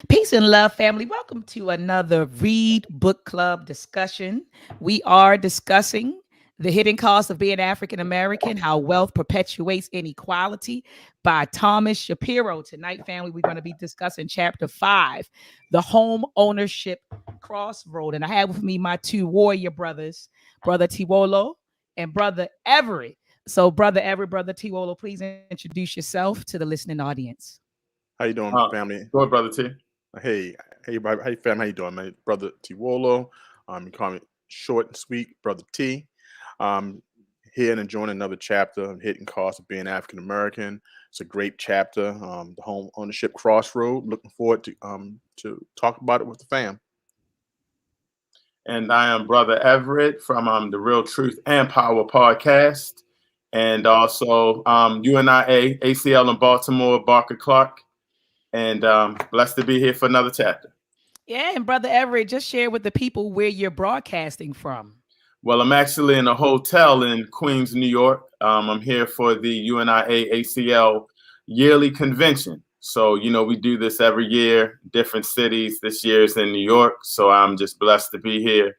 Peace and love, family. Welcome to another Read Book Club discussion. We are discussing The Hidden Cost of Being African American, How Wealth Perpetuates Inequality by Thomas Shapiro. Tonight, family, we're going to be discussing chapter 5, The Home Ownership Crossroad. And I have with me my two warrior brothers, Brother Tewolo and Brother Everett. So, Brother Everett, Brother Tewolo, please introduce yourself to the listening audience. How you doing, family? Go ahead, brother T. Hey, fam. How you doing, man? Brother Tewolo. You call me short and sweet, brother T. Um, Here and enjoying another chapter of Hidden Cost of Being African American. It's a great chapter. The home ownership crossroad. Looking forward to talk about it with the fam. And I am Brother Everett from the Real Truth and Power podcast. And also UNIA, ACL in Baltimore, Barker Clark. And blessed to be here for another chapter. Yeah, and Brother Everett, just share with the people where you're broadcasting from. Well, I'm actually in a hotel in Queens, New York. I'm here for the UNIA ACL yearly convention. So, we do this every year, different cities. This year is in New York. So I'm just blessed to be here,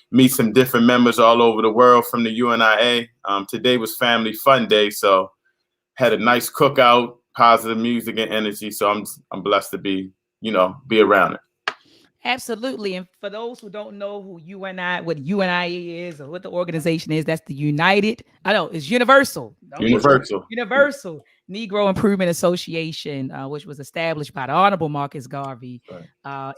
meet some different members all over the world from the UNIA. Today was Family Fun Day. So had a nice cookout, positive music and energy. So I'm blessed to be around it. Absolutely. And for those who don't know what UNIA is or what the organization is, that's the it's Universal. Universal Negro Improvement Association, which was established by the Honorable Marcus Garvey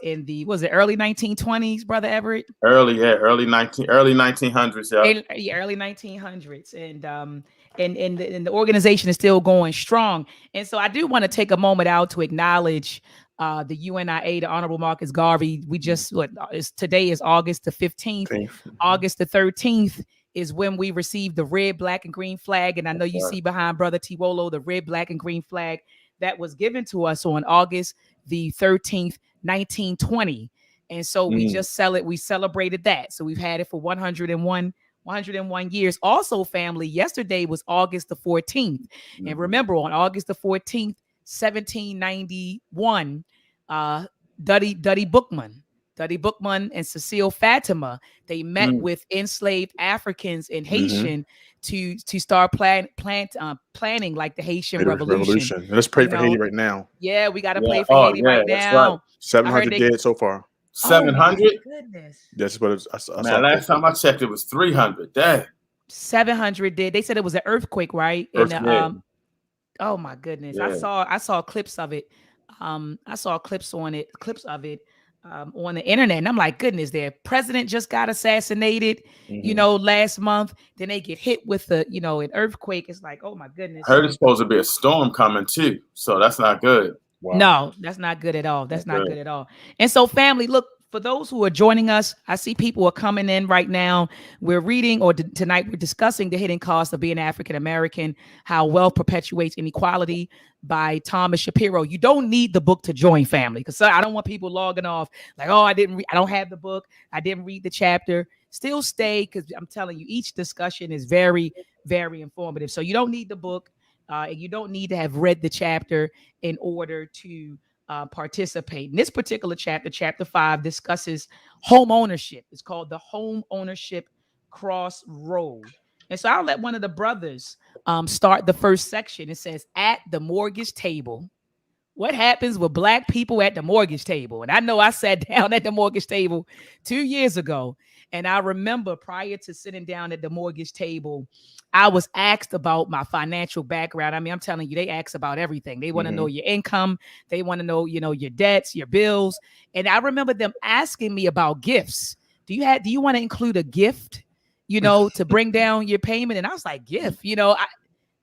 in the, early 1920s, Brother Everett? Early 1900s, yeah. Early 1900s. And the organization is still going strong. And so I do want to take a moment out to acknowledge the UNIA, the Honorable Marcus Garvey. We just today is August the 15th. August the 13th is when we received the red, black, and green flag. And I know you see behind Brother Tewolo the red, black, and green flag that was given to us on August the 13th, 1920. And so we celebrated that. So we've had it for 101 years. Also, family, yesterday was August the 14th. And remember, on August the 14th, 1791, Duddy Bookman and Cecile Fatima, they met with enslaved Africans in Haitian to start planning like the Haitian Revolution. Let's pray for Haiti right now. Yeah, we got to pray for Haiti right now. Right. 700 dead so far. 700? Oh, goodness. That's what I Man, last time I checked, it was 300. Dang. 700 dead. They said it was an earthquake, right? Oh my goodness. Yeah. I saw clips of it. I saw clips of it on the internet. And I'm like, goodness, their president just got assassinated, last month. Then they get hit with an earthquake. It's like, oh my goodness. I heard it's supposed to be a storm coming too. So that's not good. Wow. No, that's not good at all. That's not good at all. And so, family, look, for those who are joining us, I see people are coming in right now. We're reading, tonight we're discussing The Hidden Cost of Being African American, How Wealth Perpetuates Inequality by Thomas Shapiro. You don't need the book to join, family, because I don't want people logging off like, oh, I don't have the book. I didn't read the chapter. Still stay, because I'm telling you, each discussion is very, very informative. So you don't need the book, and you don't need to have read the chapter in order to participate. In this particular chapter, chapter 5, discusses home ownership. It's called the Home Ownership Crossroad. And so I'll let one of the brothers start the first section. It says, at the mortgage table. What happens with Black people at the mortgage table? And I know I sat down at the mortgage table 2 years ago. And I remember prior to sitting down at the mortgage table, I was asked about my financial background. I mean, I'm telling you, they ask about everything. They want to know your income. They want to know, your debts, your bills. And I remember them asking me about gifts. Do you want to include a gift, to bring down your payment? And I was like, gift,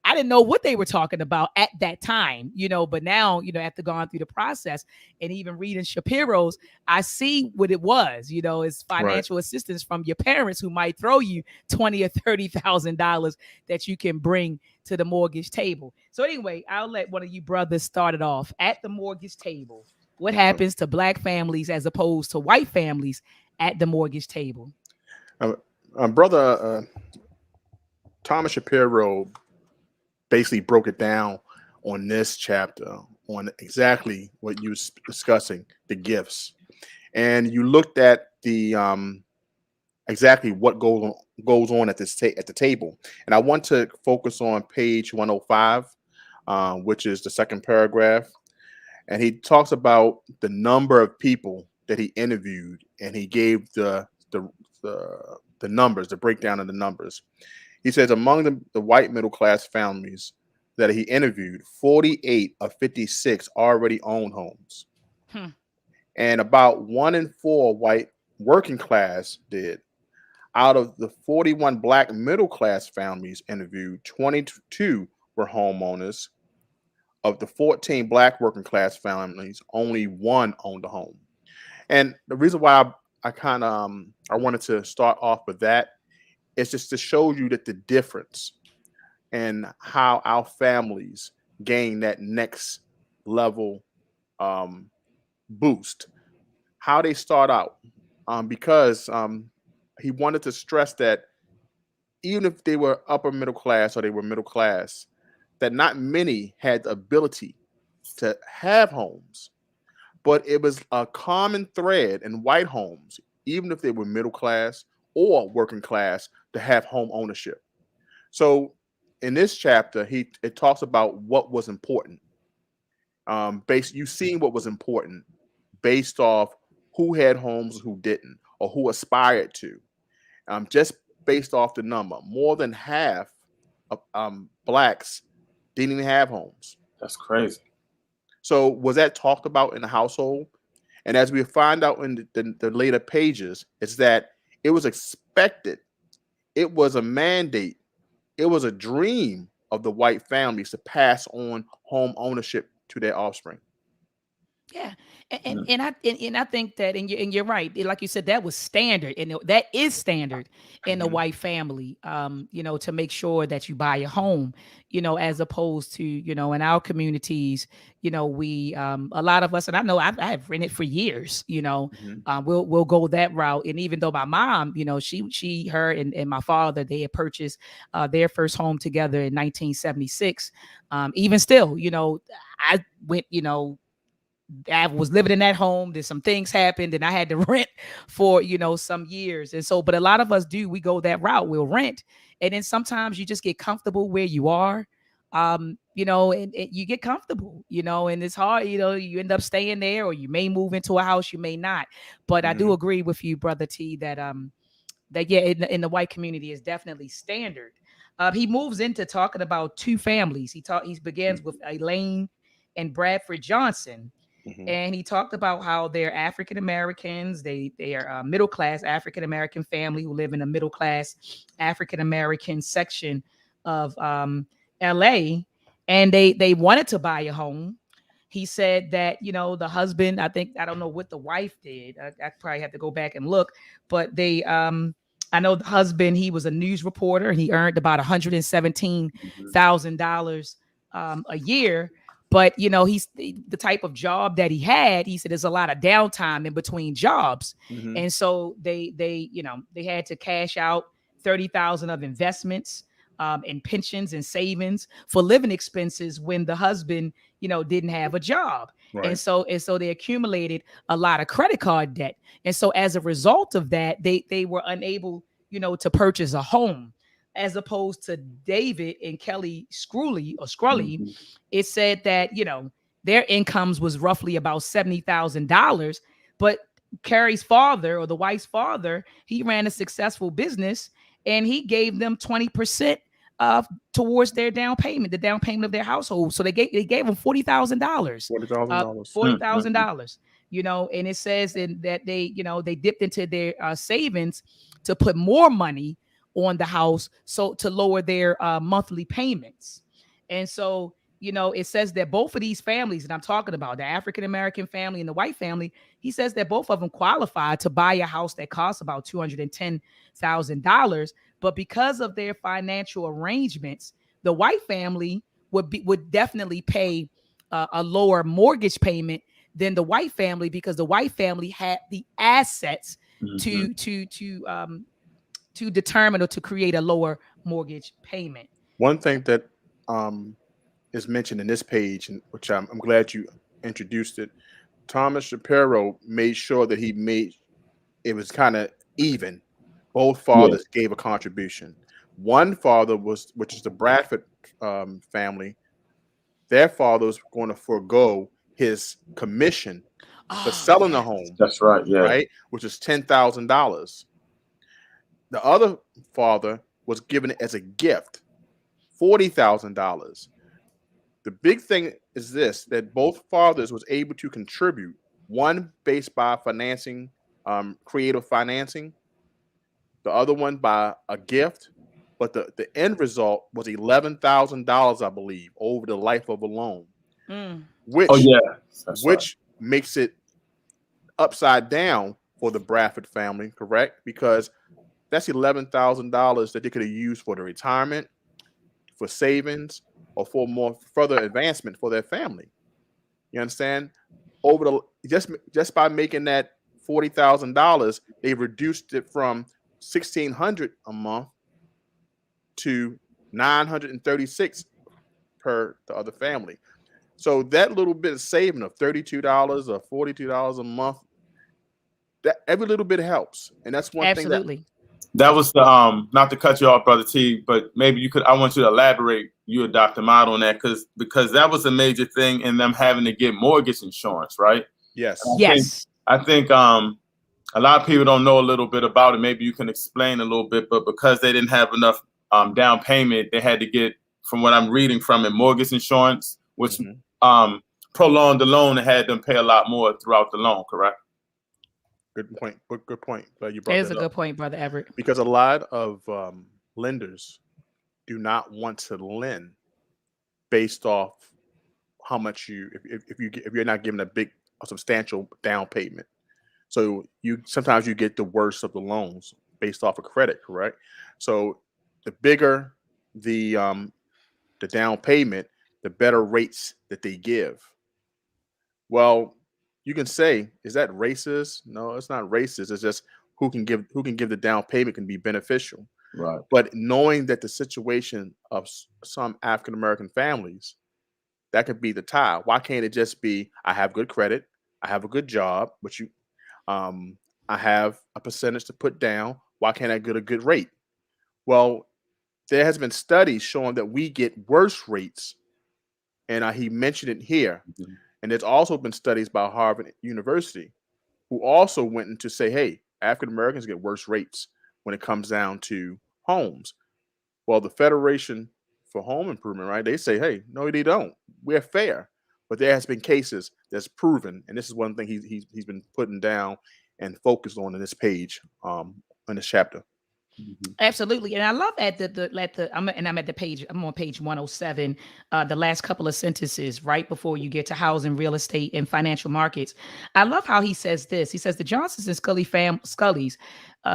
I didn't know what they were talking about at that time, but now, after going through the process and even reading Shapiro's, I see what it was, it's financial assistance from your parents who might throw you $20,000 or $30,000 that you can bring to the mortgage table. So anyway, I'll let one of you brothers start it off. At the mortgage table, what happens to Black families as opposed to white families at the mortgage table? Brother Thomas Shapiro basically broke it down on this chapter on exactly what you was discussing, the gifts, and you looked at the exactly what goes on at at the table. And I want to focus on page 105, which is the second paragraph, and he talks about the number of people that he interviewed, and he gave the numbers, the breakdown of the numbers. He says among the white middle class families that he interviewed, 48 of 56 already own homes, Hmm. and about 1 in 4 white working class did. Out of the 41 black middle class families interviewed, 22 were homeowners. Of the 14 black working class families, only one owned a home. And the reason why I kind of I wanted to start off with that is just to show you that the difference and how our families gain that next level um, boost, how they start out, because he wanted to stress that even if they were upper middle class or they were middle class, that not many had the ability to have homes, but it was a common thread in white homes, even if they were middle class or working class, to have home ownership. So in this chapter, it talks about what was important. Based, you seen what was important based off who had homes, who didn't, or who aspired to. Just based off the number, more than half of blacks didn't even have homes. That's crazy. So was that talked about in the household? And as we find out in the later pages, it's that it was expected. It was a mandate. It was a dream of the white families to pass on home ownership to their offspring. Yeah, and and, Mm. and I and I think that, and you're right. Like you said, that was standard, and that is standard in the Mhm. white family. To make sure that you buy a home, as opposed to, in our communities, we a lot of us, and I know I have rented for years. Mhm. We'll go that route, and even though my mom, her and my father, they had purchased their first home together in 1976. Even still, I went, I was living in that home. Then some things happened, and I had to rent for some years. And so, but a lot of us do. We go that route. We'll rent, and then sometimes you just get comfortable where you are. And you get comfortable, and it's hard. You end up staying there, or you may move into a house, you may not. But I do Mhm. agree with you, brother T, that yeah, in the white community is definitely standard. He moves into talking about two families. He begins with Elaine and Bradford Johnson, Mhm. and he talked about how they're African Americans. They are a middle class African American family who live in a middle class African American section of L.A. And they wanted to buy a home. He said that the husband, I don't know what the wife did. I probably have to go back and look, but they I know the husband, he was a news reporter and he earned about Mhm. $117,000 a year. But he's the type of job that he had. He said there's a lot of downtime in between jobs, Mhm. and so they had to cash out 30,000 of investments, and pensions and savings for living expenses when the husband didn't have a job. and Right. so and so they accumulated a lot of credit card debt, and so as a result of that, they were unable to purchase a home. As opposed to David and Kelly Scrully, Mhm. it said that their incomes was roughly about $70,000, but Carrie's father, or the wife's father, he ran a successful business, and he gave them 20% towards their down payment, the down payment of their household. So they gave them $40,000, $40,000. Mhm. $40,000. And it says that they dipped into their savings to put more money on the house, so to lower their monthly payments. And so it says that both of these families that I'm talking about, the African American family and the white family, he says that both of them qualified to buy a house that costs about $210,000. But because of their financial arrangements, the white family would definitely pay a lower mortgage payment than the white family, because the white family had the assets Mhm. to determine or to create a lower mortgage payment. One thing that um, is mentioned in this page, and which I'm glad you introduced it. Thomas Shapiro made sure that he made it was kind of even. Both Yeah. fathers gave a contribution. One father was, which is the Bradford family. Their father was going to forego his commission for Oh, selling the yeah. home, That's right. Yeah. right? Which is $10,000. The other father was given it as a gift, $40,000. The big thing is this: that both fathers was able to contribute. One based by financing, creative financing, the other one by a gift, but the end result was $11,000, I believe, over the life of a loan, Mm. Oh which yeah. That's right. makes it upside down for the Bradford family, correct? Because that's $11,000 that they could have used for the retirement, for savings, or for more further advancement for their family. You understand? Over the just by making that $40,000, they reduced it from 1,600 a month to 936 per the other family. So that little bit of saving of $32 or $42 a month, that every little bit helps, and that's one thing that Absolutely. That was the not to cut you off, brother T, but maybe you could. I want you to elaborate, you and Dr. Mott, on that because that was a major thing in them having to get mortgage insurance, right? yes, Yes. I think a lot of people don't know a little bit about it. Maybe you can explain a little bit, but because they didn't have enough down payment, they had to get, from what I'm reading from it, mortgage insurance, which prolonged the loan and had them pay a lot more throughout the loan. Correct? good point. Good point. Glad you It brought is a that up good point, Brother Everett. because a lot of lenders do not want to lend based off how much you if you're not given a substantial down payment. So you sometimes you get the worst of the loans based off of credit, correct? So the bigger the down payment, the better rates that they give. Well, you can say, is that racist? No, it's not racist. It's just who can give the down payment can be beneficial. Right. But knowing that the situation of some African American families, that could be the tie. Why can't it just be I have good credit, I have a good job, which you I have a percentage to put down. Why can't I get a good rate? Well, there has been studies showing that we get worse rates, and he mentioned it here. Mm-hmm. And there's also been studies by Harvard University who also went in to say, hey, African Americans get worse rates when it comes down to homes. Well, the Federation for Home Improvement, right? They say, hey, no, they don't. We're fair. But there has been cases that's proven, and this is one thing he's been putting down and focused on in this page, in this chapter. Mm-hmm. Absolutely. And I love I'm at the page, I'm on page 107, the last couple of sentences right before you get to housing, real estate, and financial markets. I love how he says this. He says the Johnsons and Scullys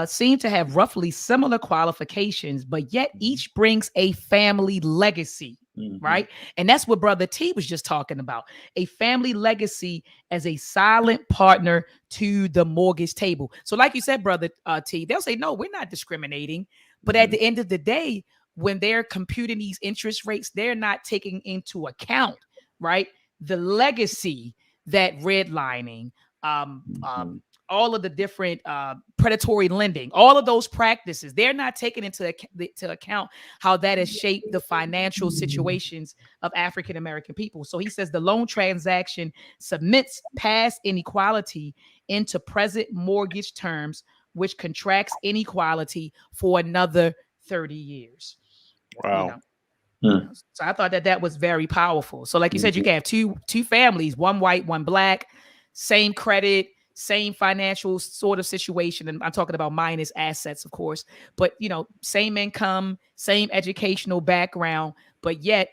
seem to have roughly similar qualifications, but yet each brings a family legacy. Mm-hmm. Right. And that's what Brother T was just talking about. A family legacy as a silent partner to the mortgage table. So like you said, Brother T, they'll say, no, we're not discriminating. But at the end of the day, when they're computing these interest rates, they're not taking into account, right, the legacy that redlining, all of the different predatory lending, all of those practices, they're not taking into account how that has shaped the financial situations of African American people. So he says the loan transaction submits past inequality into present mortgage terms, which contracts inequality for another 30 years. Wow. So I thought that was very powerful. So like you said, you can have two families, one white, one black, same credit, same financial sort of situation. And I'm talking about minus assets, of course, but same income, same educational background, but yet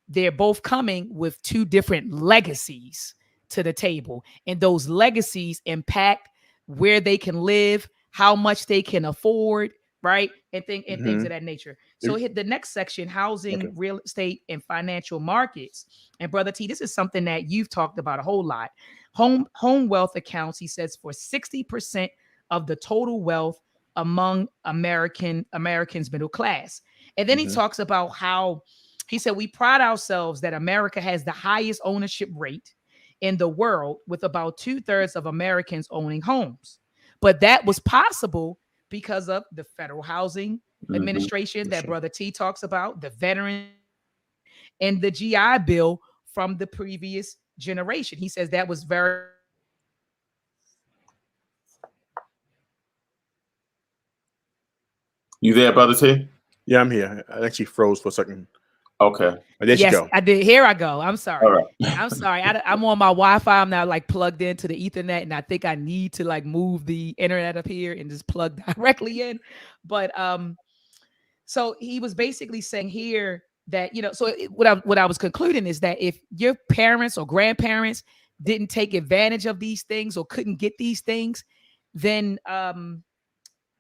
they're both coming with two different legacies to the table. And those legacies impact where they can live, how much they can afford, right? And things of that nature. So hit the next section, housing, real estate, and financial markets. And Brother T, this is something that you've talked about a whole lot. Home wealth accounts, he says, for 60% of the total wealth among Americans middle class. And then he talks about how He said, we pride ourselves that America has the highest ownership rate in the world, with about 2/3 of Americans owning homes. But that was possible because of the Federal Housing Administration that Brother T talks about, the Veterans Administration, and the GI Bill from the previous generation. He says that was very. You there, Brother T? Yeah, I'm here. I actually froze for a second. Okay. There Yes, you go. I did. Here I go. I'm sorry. All right. I'm sorry. I'm on my Wi-Fi. I'm now like plugged into the Ethernet, and I think I need to like move the internet up here and just plug directly in. But so he was basically saying here that, you know, so what I was concluding is that if your parents or grandparents didn't take advantage of these things or couldn't get these things, then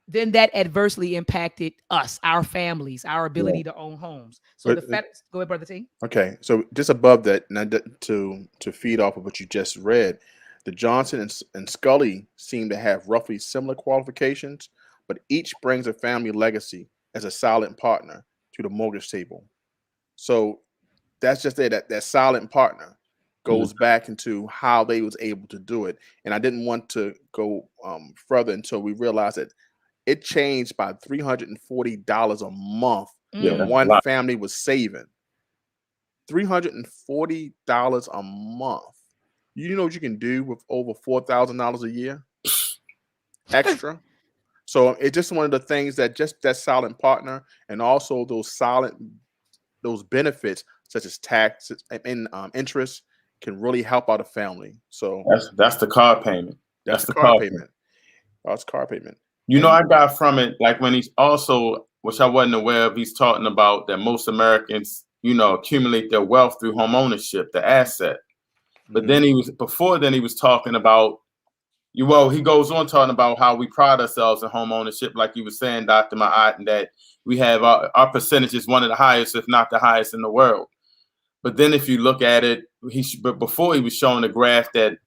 that adversely impacted us, our families, our ability to own homes. So go ahead, Brother T. Okay, so just above that, now to feed off of what you just read, the Johnson and Scully seem to have roughly similar qualifications, but each brings a family legacy as a silent partner to the mortgage table. So that's just it. That silent partner goes back into how they was able to do it. And I didn't want to go further until we realized that it changed by $340 a month that one family was saving. $340 a month. You know what you can do with over $4,000 a year extra? So it's just one of the things that just that silent partner, and also those benefits such as taxes and interest can really help out a family. So that's the car payment. That's the car payment. That's car payment. You know, I got from it, like when he's also, which I wasn't aware of, he's talking about that most Americans, you know, accumulate their wealth through home ownership, the asset. But then he was talking about, he goes on talking about how we pride ourselves in home ownership, like you were saying, Dr. Ma'at, and that we have our percentage is one of the highest, if not the highest in the world. But then if you look at it, but before he was showing a graph that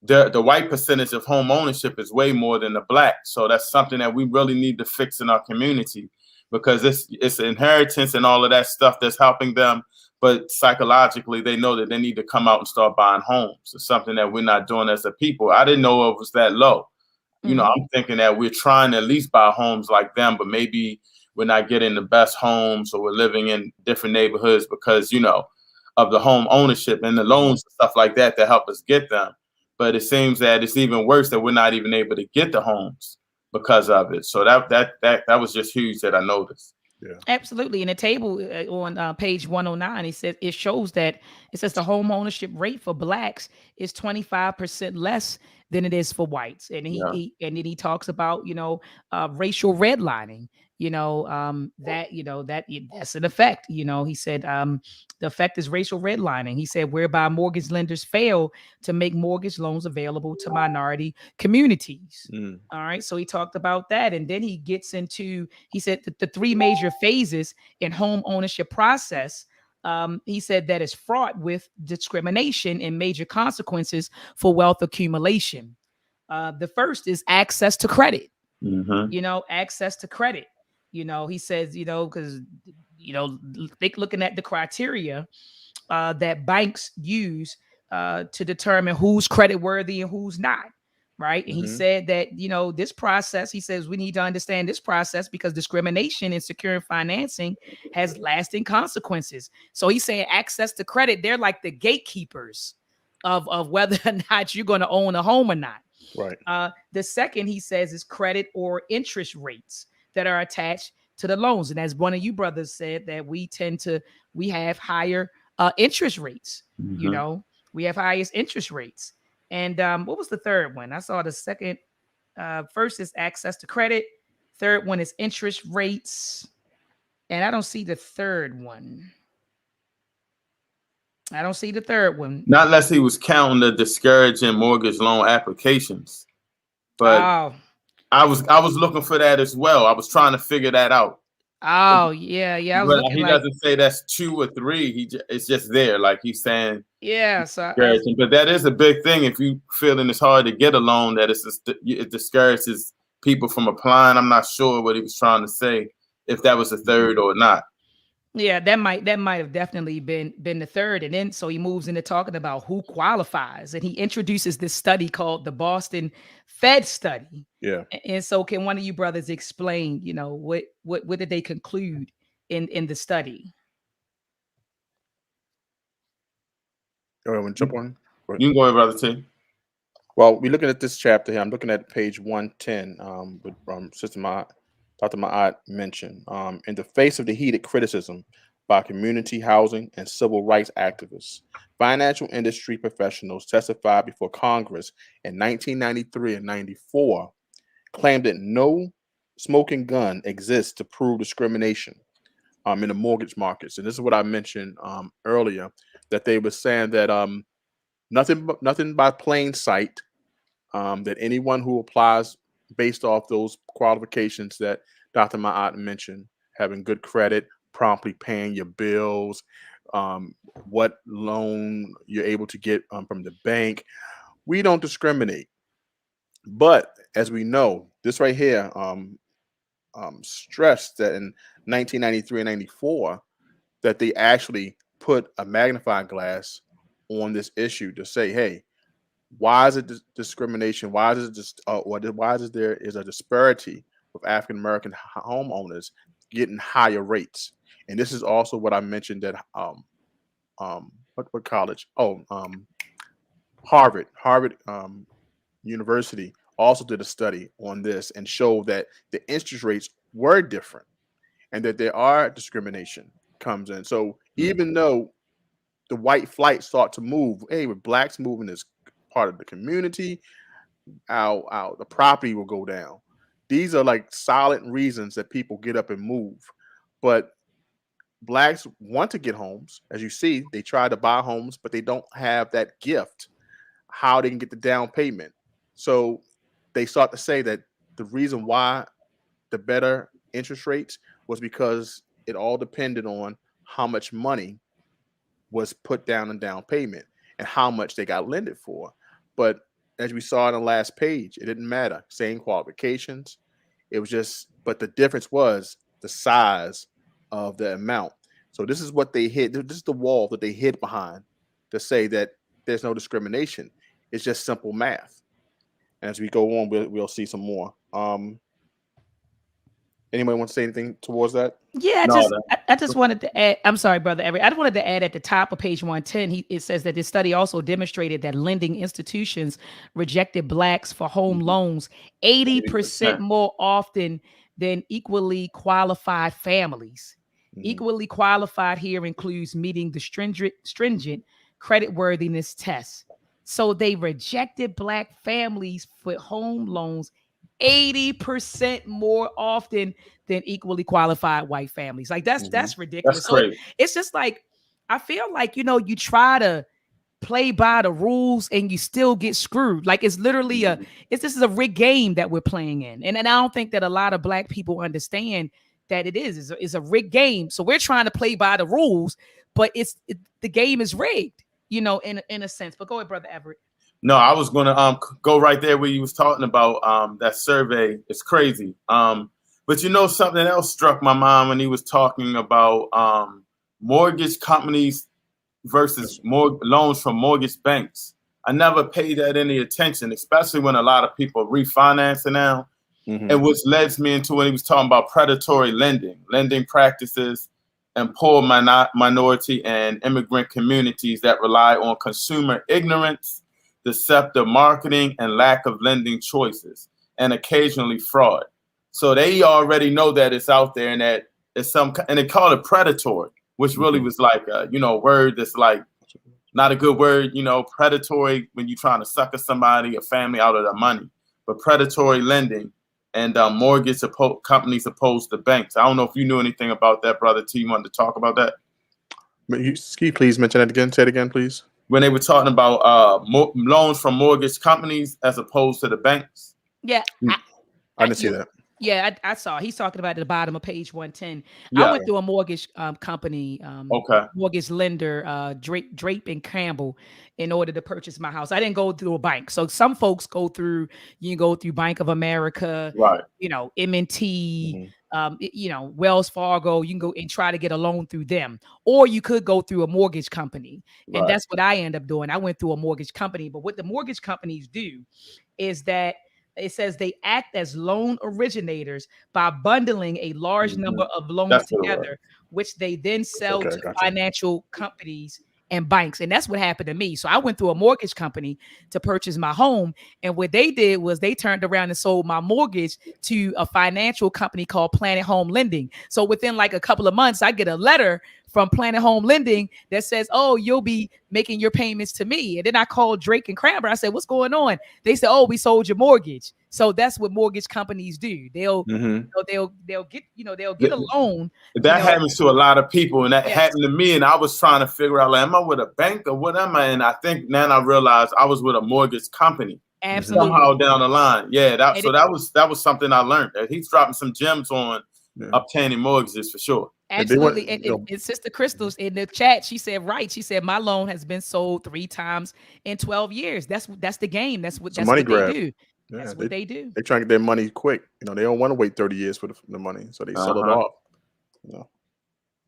the white percentage of home ownership is way more than the black. So that's something that we really need to fix in our community, because it's inheritance and all of that stuff that's helping them. But psychologically, they know that they need to come out and start buying homes. It's something that we're not doing as a people. I didn't know it was that low. You know, I'm thinking that we're trying to at least buy homes like them, but maybe we're not getting the best homes, or we're living in different neighborhoods because, you know, of the home ownership and the loans and stuff like that help us get them. But it seems that it's even worse that we're not even able to get the homes because of it. So that was just huge that I noticed. Yeah, absolutely. In the table on page 109, it shows that it says the home ownership rate for blacks is 25% less than it is for whites, and then he talks about, you know, racial redlining. You know, that's an effect. You know, he said the effect is racial redlining. He said whereby mortgage lenders fail to make mortgage loans available to minority communities. All right, so he talked about that, and then he gets into, he said the three major phases in home ownership process. He said that is fraught with discrimination and major consequences for wealth accumulation. The first is access to credit. You know, access to credit. You know, he says, you know, because, you know, looking at the criteria that banks use to determine who's credit worthy and who's not. Right. And he said that, you know, this process, he says we need to understand this process because discrimination in securing financing has lasting consequences. So he's saying access to credit, they're like the gatekeepers of whether or not you're going to own a home or not. Right. The second, he says, is credit or interest rates that are attached to the loans. And as one of you brothers said, that we have higher interest rates. You know, we have highest interest rates. And what was the third one? I saw the second. First is access to credit. Third one is interest rates. And I don't see the third one. I don't see the third one. Not unless he was counting the discouraging mortgage loan applications. But I was looking for that as well. I was trying to figure that out. Oh, yeah. I was looking, he doesn't say that's 2 or 3. It's just there, like he's saying. Yeah, so but that is a big thing. If you feeling it's hard to get a loan, that it discourages people from applying. I'm not sure what he was trying to say, if that was the third or not. Yeah, that might have definitely been the third. And then so he moves into talking about who qualifies, and he introduces this study called the Boston Fed study. Yeah. And so can one of you brothers explain, what did they conclude in the study? All right, want to jump on? You can go ahead, Brother T. Well, we're looking at this chapter here. I'm looking at page 110, with Sister Dr. Ma'at mentioned. In the face of the heated criticism by community housing and civil rights activists, financial industry professionals testified before Congress in 1993 and 94, claimed that no smoking gun exists to prove discrimination in the mortgage markets. And this is what I mentioned earlier, that they were saying that nothing by plain sight, that anyone who applies based off those qualifications that Dr. Ma'at mentioned, having good credit, promptly paying your bills, what loan you're able to get from the bank, we don't discriminate. But as we know, this right here stressed that in 1993 and 94, that they actually put a magnifying glass on this issue to say, hey, why is it discrimination? Why is it just why is there is a disparity with African American homeowners getting higher rates? And this is also what I mentioned that what college? Harvard University also did a study on this and showed that the interest rates were different and that there are discrimination comes in. So even though the white flight start to move, hey, with blacks moving as part of the community, the property will go down. These are like solid reasons that people get up and move. But blacks want to get homes. As you see, they try to buy homes, but they don't have that gift, how they can get the down payment. So they start to say that the reason why the better interest rates was because it all depended on how much money was put down in down payment and how much they got lended for. But as we saw on the last page, it didn't matter. Same qualifications. It was just, but the difference was the size of the amount. So this is what they hid. This is the wall that they hid behind to say that there's no discrimination. It's just simple math. And as we go on, we'll see some more. Anybody want to say anything towards that? Yeah, No, I just wanted to add. I'm sorry, Brother Everett. I just wanted to add at the top of page 110. It says that this study also demonstrated that lending institutions rejected blacks for home loans 80% more often than equally qualified families. Equally qualified here includes meeting the stringent creditworthiness test. So they rejected black families for home loans 80% more often than equally qualified white families. Like that's ridiculous. That's crazy. So it's just like, I feel like, you try to play by the rules and you still get screwed. Like it's literally this is a rigged game that we're playing in. And I don't think that a lot of black people understand that it is a rigged game. So we're trying to play by the rules, but the game is rigged, in a sense. But go ahead, Brother Everett. No, I was gonna go right there where you was talking about that survey. It's crazy. But something else struck my mind when he was talking about mortgage companies versus more loans from mortgage banks. I never paid that any attention, especially when a lot of people are refinancing now. And which leads me into when he was talking about predatory lending practices, and poor minority and immigrant communities that rely on consumer ignorance, deceptive marketing, and lack of lending choices, and occasionally fraud. So they already know that it's out there and that it's and they call it predatory, which really was like a word that's like not a good word. Predatory when you're trying to sucker somebody, a family out of their money, but predatory lending and mortgage companies opposed to banks. I don't know if you knew anything about that, Brother T. You wanted to talk about that? Can you please mention that again? Say it again, please. When they were talking about loans from mortgage companies as opposed to the banks. Yeah. I didn't see that. Yeah, I saw. He's talking about at the bottom of page 110. I Yeah. went through a mortgage company, Okay. mortgage lender, Drape and Campbell, in order to purchase my house. I didn't go through a bank. So some folks go through. You can go through Bank of America, Right. M&T, Mhm. Wells Fargo. You can go and try to get a loan through them, or you could go through a mortgage company, and Right. that's what I end up doing. I went through a mortgage company, but what the mortgage companies do is that it says they act as loan originators by bundling a large Hmm. number of loans That's what it was. together, which they then sell Okay, to gotcha. financial companies and banks. And that's what happened to me. So I went through a mortgage company to purchase my home. And what they did was they turned around and sold my mortgage to a financial company called Planet Home Lending. So within like a couple of months, I get a letter from Planet Home Lending that says, "Oh, you'll be making your payments to me." And then I called Drake and Cranber. I said, "What's going on?" They said, "Oh, we sold your mortgage." So that's what mortgage companies do. Hmm. They'll get they'll get a loan. You That know, happens to a lot of people, and that yes, happened to me. And I was trying to figure out, like, am I with a bank or what am I? And I think now I realized I was with a mortgage company Hmm. somehow absolutely. down the line. Yeah, that And so it, that was something I learned. That he's dropping some gems on Yeah. obtaining mortgages for sure. And they want, absolutely. And Sister Crystal's in the chat. She said, right. She said, my loan has been sold 3 times in 12 years. That's the game. it's a That's money what they grab. do. Yeah, That's what they do. they try to get their money quick. They don't want to wait 30 years for the money, so they sell it Uh-huh. off. You know.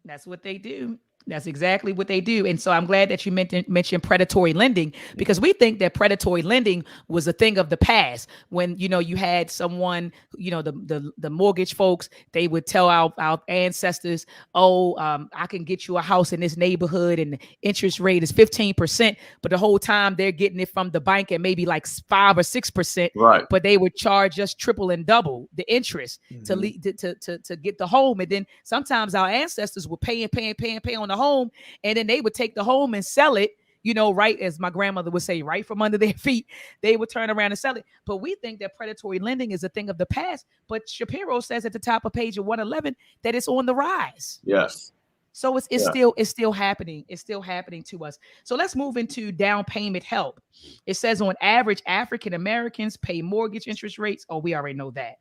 That's what they do. That's exactly what they do. And so I'm glad that you mentioned predatory lending, because we think that predatory lending was a thing of the past when, you had someone, the mortgage folks, they would tell our ancestors, "Oh, I can get you a house in this neighborhood and the interest rate is 15%." But the whole time they're getting it from the bank at maybe like 5 or 6%, Right. but they would charge us triple and double the interest to Mhm. to get the home. And then sometimes our ancestors would pay and pay and pay and pay on the home, and then they would take the home and sell it, right, as my grandmother would say, right from under their feet. They would turn around and sell it. But we think that predatory lending is a thing of the past. But Shapiro says at the top of page 111 that it's on the rise. Yes. So it's Yeah. still happening. It's still happening to us. So let's move into down payment help. It says on average, African Americans pay mortgage interest rates. Oh, we already know that.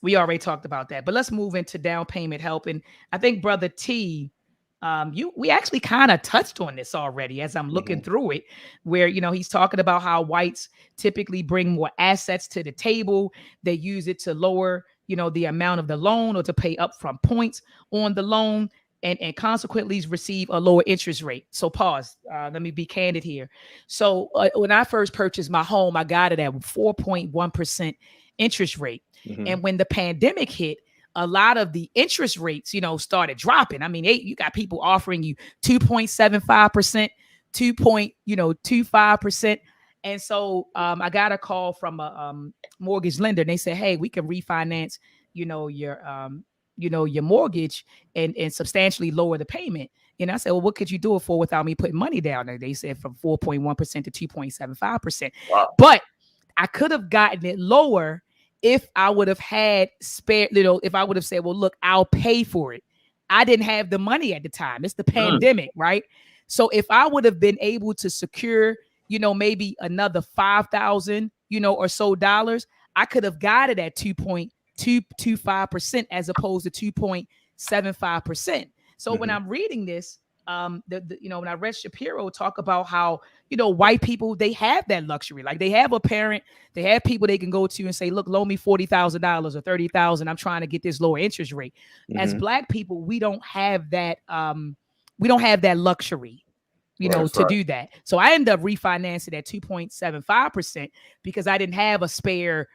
We already talked about that. But let's move into down payment help. And I think Brother T, we actually kind of touched on this already as I'm looking Mhm. through it, where he's talking about how whites typically bring more assets to the table. They use it to lower the amount of the loan or to pay upfront points on the loan, and consequently receive a lower interest rate. So pause. Let me be candid here. So when I first purchased my home, I got it at 4.1% interest rate. Mhm. And when the pandemic hit, a lot of the interest rates, started dropping. I mean, you got people offering you 2.75%, 2.25%. And so I got a call from a mortgage lender, and they said, "Hey, we can refinance, your mortgage and substantially lower the payment." And I said, "Well, what could you do it for without me putting money down?" And they said from 4.1% to 2.75%. Wow. But I could have gotten it lower if I would have had spare, if I would have said, "Well, look, I'll pay for it." I didn't have the money at the time. It's the Mm. pandemic, right? So if I would have been able to secure, maybe another 5,000, or so dollars, I could have got it at 2.225% as opposed to 2.75%. So when Mhm. I'm reading this, when I read Shapiro talk about how, white people, they have that luxury. Like they have a parent, they have people they can go to and say, "Look, loan me $40,000 or 30,000. I'm trying to get this lower interest rate." As Mhm. Black people, we don't have that. We don't have that luxury, Right. That's to right. do that. So I ended up refinancing at 2.75% because I didn't have a spare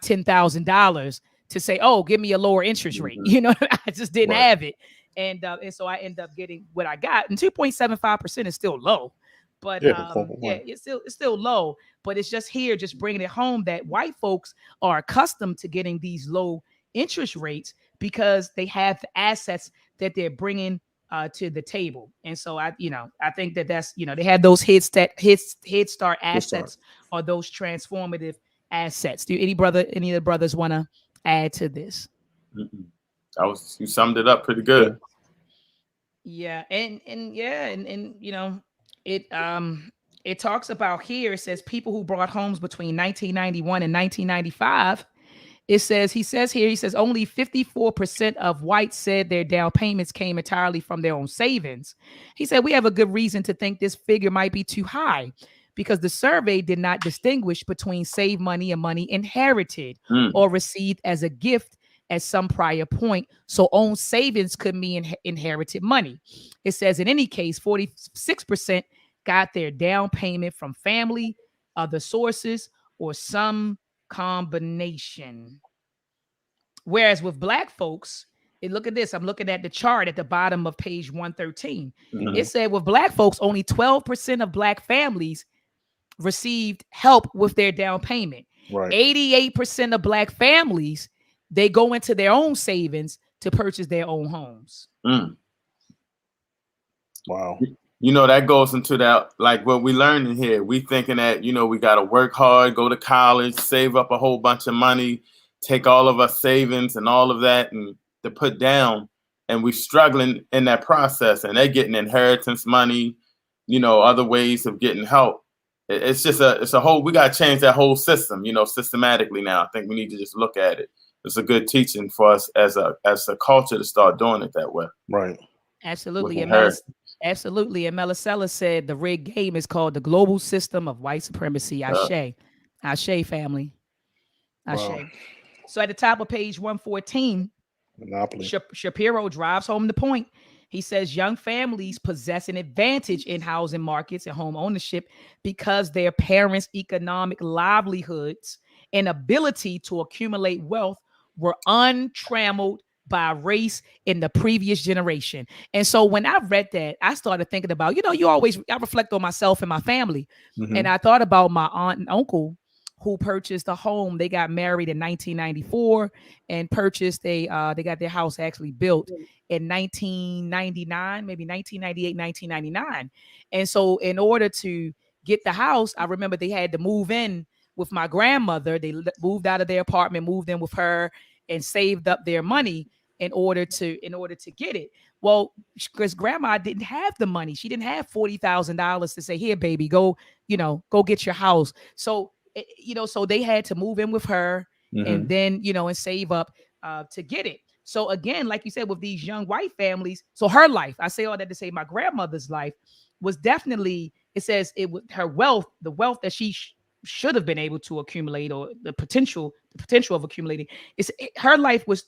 $10,000 to say, "Oh, give me a lower interest rate." Mhm. I just didn't Right. have it. And so I end up getting what I got. And 2.75% is still low. But Yeah. For yeah, one. it's still low. But it's just here, just bringing it home that white folks are accustomed to getting these low interest rates because they have the assets that they're bringing to the table. And so I think that's they have those head start Good start. assets or those transformative assets. Do any of the brothers want to add to this? Mm-mm. You summed it up pretty Yeah. good. Yeah, and yeah, and it talks about here. It says people who bought homes between 1991 and 1995, he says only 54% of whites said their down payments came entirely from their own savings. He said, we have a good reason to think this figure might be too high because the survey did not distinguish between saved money and money inherited or received as a gift at some prior point. So own savings could mean inherited money. It says in any case, 46% got their down payment from family, other sources, or some combination. Whereas with black folks, look at this. I'm looking at the chart at the bottom of page 113. It said with black folks, only 12% of black families received help with their down payment. Right. 88% of black families, they go into their own savings to purchase their own homes. Wow. You know, that goes into that, like what we learned in here. We thinking that, you know, we got to work hard, go to college, save up a whole bunch of money, take all of our savings and all of that and to put down. And we struggling in that process, and they're getting inheritance money, you know, other ways of getting help. It's just it's a whole, we got to change that whole system, you know, systematically now. I think we need to just look at it. It's a good teaching for us as a culture to start doing it that way. Right. Absolutely. And absolutely. And Melisella said the rigged game is called the global system of white supremacy. Ashe. Ashe, family. Ashe. Wow. So at the top of page 114, Monopoly. Shapiro drives home the point. He says young families possess an advantage in housing markets and home ownership because their parents' economic livelihoods and ability to accumulate wealth were untrammeled by race in the previous generation. And so when I read that, I started thinking about, you know, I reflect on myself and my family. And I thought about my aunt and uncle who purchased a home. They got married in 1994 and purchased they got their house actually built in 1999, maybe 1998, 1999. And so in order to get the house, I remember they had to move in with my grandmother. They moved out of their apartment, moved in with her, and saved up their money in order to get it. Well, because grandma didn't have the money. She didn't have $40,000 to say, here, baby, go get your house. So, you know, so they had to move in with her and then, you know, and save up to get it. So again, like you said, with these young white families, so her life, I say all that to say my grandmother's life was definitely, it says it was her wealth, the wealth that she should have been able to accumulate, or the potential of accumulating. Her life was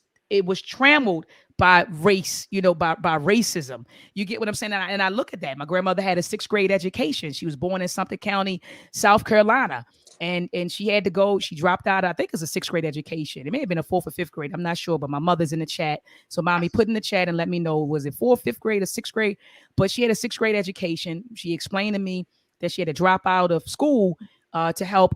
trammeled by race, you know, by racism. You get what I'm saying? And I look at that. My grandmother had a 6th grade education. She was born in Sumter County, South Carolina. And she had to go, she dropped out, I think it's a 6th grade education. It may have been a 4th or 5th grade. I'm not sure, but my mother's in the chat. So mommy, put in the chat and let me know, was it 4th, 5th grade or 6th grade? But she had a 6th grade education. She explained to me that she had to drop out of school to help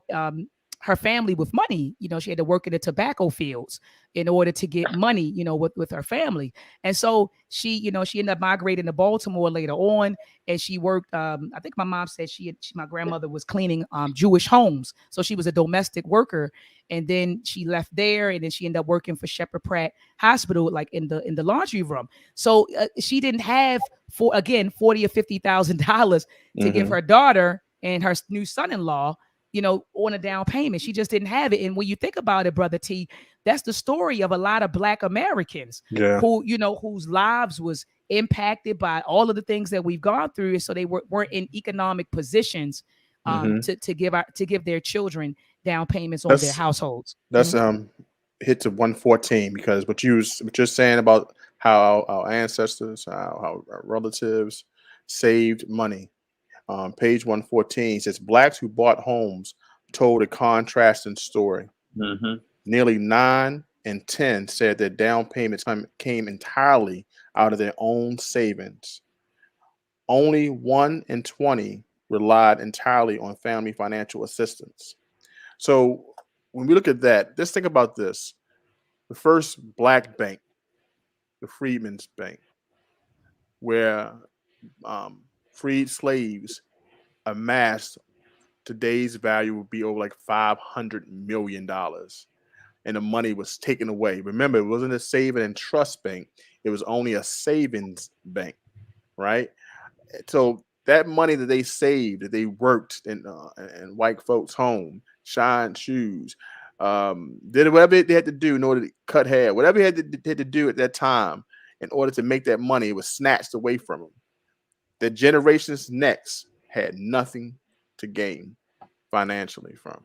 her family with money. You know, she had to work in the tobacco fields in order to get money, you know, with her family. And so she ended up migrating to Baltimore later on. And she worked, I think my mom said my grandmother was cleaning Jewish homes. So she was a domestic worker. And then she left there, and then she ended up working for Shepherd Pratt Hospital, like in the laundry room. So she didn't have $40,000 or $50,000 to give her daughter and her new son-in-law, you know, on a down payment. She just didn't have it. And when you think about it, Brother T, that's the story of a lot of Black Americans who, you know, whose lives was impacted by all of the things that we've gone through. So they weren't in economic positions to give their children down payments on their households. That's hit to 114, because what you're saying about how our ancestors, how our relatives saved money. Page 114 says Blacks who bought homes told a contrasting story. Nearly 9 in 10 said their down payments came entirely out of their own savings. Only 1 in 20 relied entirely on family financial assistance. So when we look at that, just think about this. The first Black bank, the Freedmen's Bank, where freed slaves amassed today's value would be over like $500 million. And the money was taken away. Remember, it wasn't a saving and trust bank. It was only a savings bank, right? So that money that they saved, that they worked in white folks' home, shined shoes, did whatever they had to do in order to cut hair, whatever they had to do at that time in order to make that money. It was snatched away from them. The generations next had nothing to gain financially from.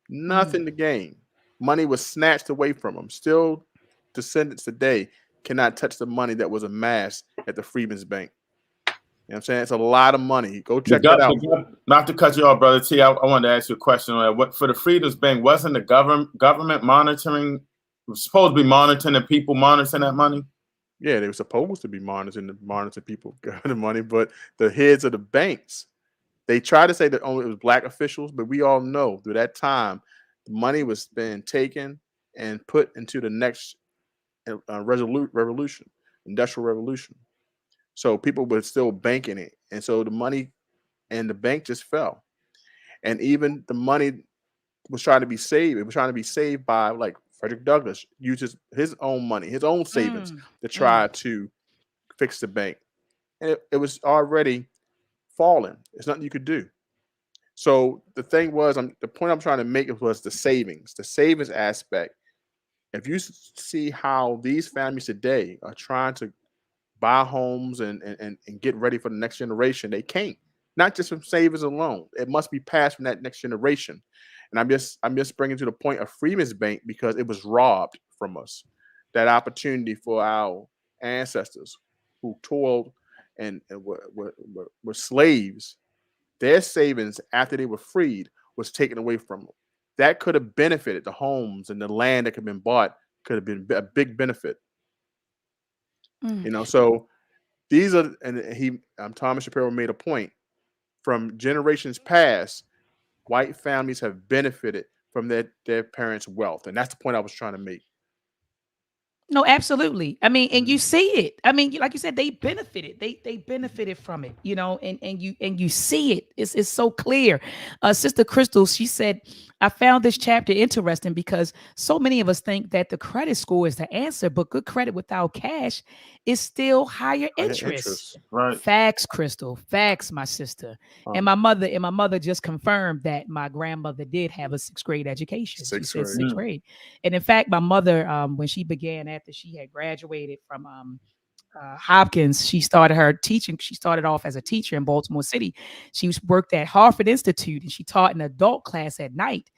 Nothing to gain. Money was snatched away from them. Still, descendants today cannot touch the money that was amassed at the Freedmen's Bank. You know what I'm saying? It's a lot of money. Go check that out. Not to cut you off, Brother T, I wanted to ask you a question on that. What for the Freedmen's Bank? Wasn't the government monitoring? Supposed to be monitoring the people monitoring that money? Yeah, they were supposed to be monitoring people the money, but the heads of the banks, they tried to say that only it was black officials, but we all know through that time, the money was being taken and put into the next revolution, industrial revolution. So people were still banking it, and so the money and the bank just fell. And even the money was trying to be saved. It was trying to be saved by, like, Frederick Douglass uses his own money, his own savings to try to fix the bank. And it was already fallen. There's nothing you could do. So the thing was, the point I'm trying to make was the savings aspect. If you see how these families today are trying to buy homes and get ready for the next generation, they can't. Not just from savings alone. It must be passed from that next generation. And I'm just bringing to the point of Freedmen's Bank because it was robbed from us. That opportunity for our ancestors who toiled and were slaves, their savings after they were freed was taken away from them. That could have benefited the homes and the land that could have been bought, could have been a big benefit. So these are, and Thomas Shapiro made a point, from generations past, white families have benefited from their parents' wealth. And that's the point I was trying to make. No, absolutely. I mean, and you see it. I mean, like you said, they benefited. They benefited from it, and you see it. It's so clear. Sister Crystal, she said, I found this chapter interesting because so many of us think that the credit score is the answer, but good credit without cash is still higher interest. Right. Facts, Crystal. Facts, my sister. And my mother just confirmed that my grandmother did have a 6th grade education. She said 6th grade. And in fact, my mother, when she began after she had graduated from Hopkins, she started her teaching. She started off as a teacher in Baltimore City. She worked at Harvard Institute and she taught an adult class at night.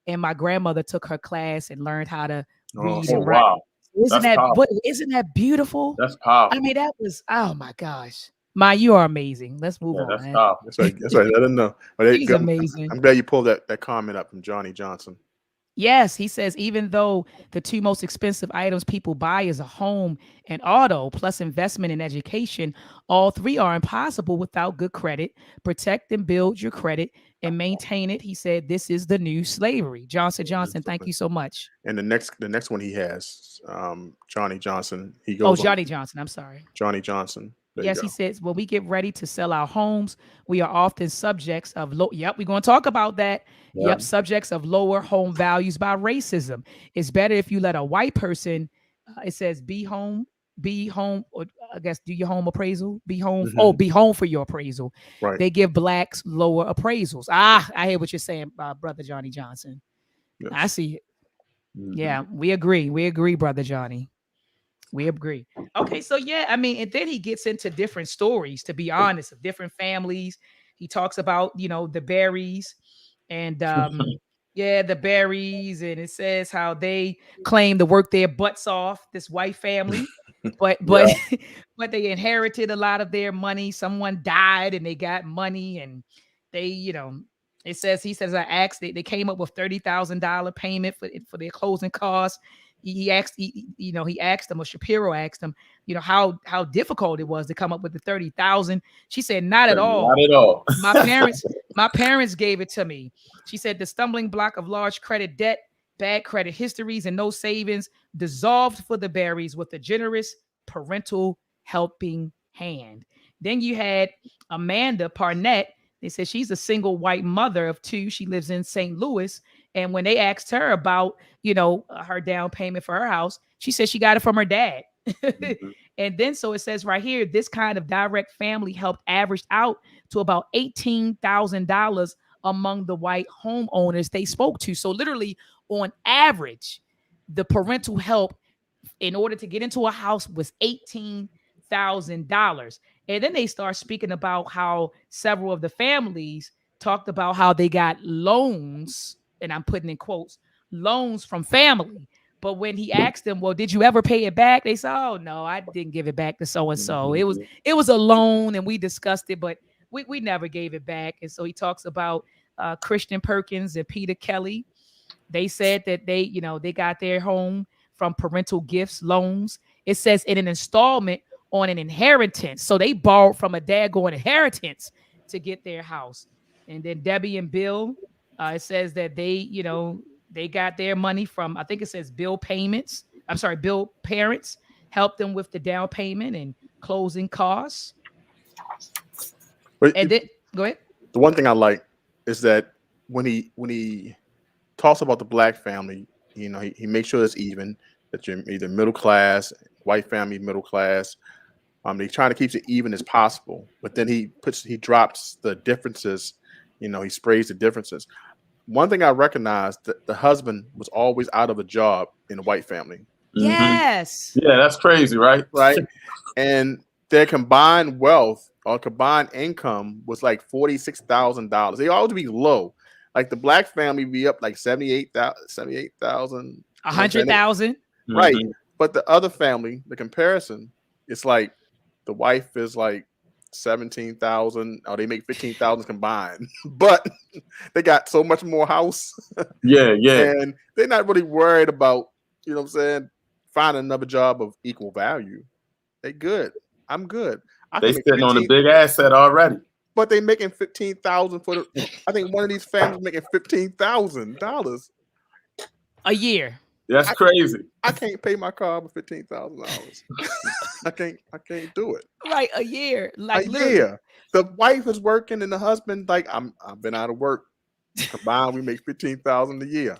And my grandmother took her class and learned how to read and write. Wow. Isn't that beautiful? That's powerful. I mean, that was, oh my gosh. Ma, you are amazing. Let's move on. That's Man. powerful. That's right. Let them know. He's amazing. I'm glad you pulled that comment up from Johnny Johnson. Yes, he says, even though the 2 most expensive items people buy is a home and auto, plus investment in education, all 3 are impossible without good credit. Protect and build your credit and maintain it. He said, this is the new slavery. Johnson, thank you so much. And the next one he has, Johnny Johnson. He goes. Oh, Johnny Johnson. I'm sorry. Johnny Johnson. Yes, he says, when we get ready to sell our homes, we are often subjects of we're going to talk about that. Yeah. Yep, subjects of lower home values by racism. It's better if you let a white person, it says be home, or I guess do your home appraisal, be home. Oh, be home for your appraisal. Right. They give blacks lower appraisals. I hear what you're saying, Brother Johnny Johnson. Yes. I see it. Yeah, we agree, Brother Johnny. We agree. Okay, so yeah, I mean, and then he gets into different stories, to be honest, of different families. He talks about, the Berries and the Berries, and it says how they claim to work their butts off, this white family, but but they inherited a lot of their money. Someone died and they got money, and they, he says they came up with $30,000 payment for their closing costs. He asked them, or Shapiro asked them, how difficult it was to come up with the 30,000. She said, not at all. Not at all. My parents gave it to me. She said the stumbling block of large credit debt, bad credit histories, and no savings dissolved for the Berries with a generous parental helping hand. Then you had Amanda Parnett. They said she's a single white mother of 2. She lives in St. Louis. And when they asked her about, her down payment for her house, she said she got it from her dad. And then, so it says right here, this kind of direct family help averaged out to about $18,000 among the white homeowners they spoke to. So literally, on average, the parental help in order to get into a house was $18,000. And then they start speaking about how several of the families talked about how they got loans, and I'm putting in quotes, loans from family. But when he asked them, well, did you ever pay it back? They said, oh no, I didn't give it back to so and so. It was a loan, and we discussed it, but we never gave it back. And so he talks about Christian Perkins and Peter Kelly. They said that they got their home from parental gifts, loans. It says in an installment on an inheritance. So they borrowed from a daggone inheritance to get their house. And then Debbie and Bill, it says that they got their money from, I think it says Bill payments. I'm sorry, Bill parents helped them with the down payment and closing costs. But And then go ahead. the one thing I like is that when he talks about the black family, he makes sure it's even, that you're either middle class, white family, middle class. They try to keep it even as possible, but then he drops the differences. He sprays the differences. One thing I recognized, that the husband was always out of a job in a white family. Yes. Yeah, that's crazy, right? Right. And their combined wealth or combined income was like $46,000. They always be low. Like the black family be up like 78,000, 100,000. right? But the other family, the comparison, it's like the wife is like 17,000, or they make 15,000 combined, but they got so much more house. Yeah. And they're not really worried about, what I'm saying, finding another job of equal value. They good. I'm good. They sitting on a big asset already. But they making 15,000 for I think one of these families making $15,000 a year. That's crazy. I can't pay my car for $15,000. I can't do it. Right, a year. Like a year. The wife is working and the husband, like, I've been out of work. Combined, we make $15,000 a year.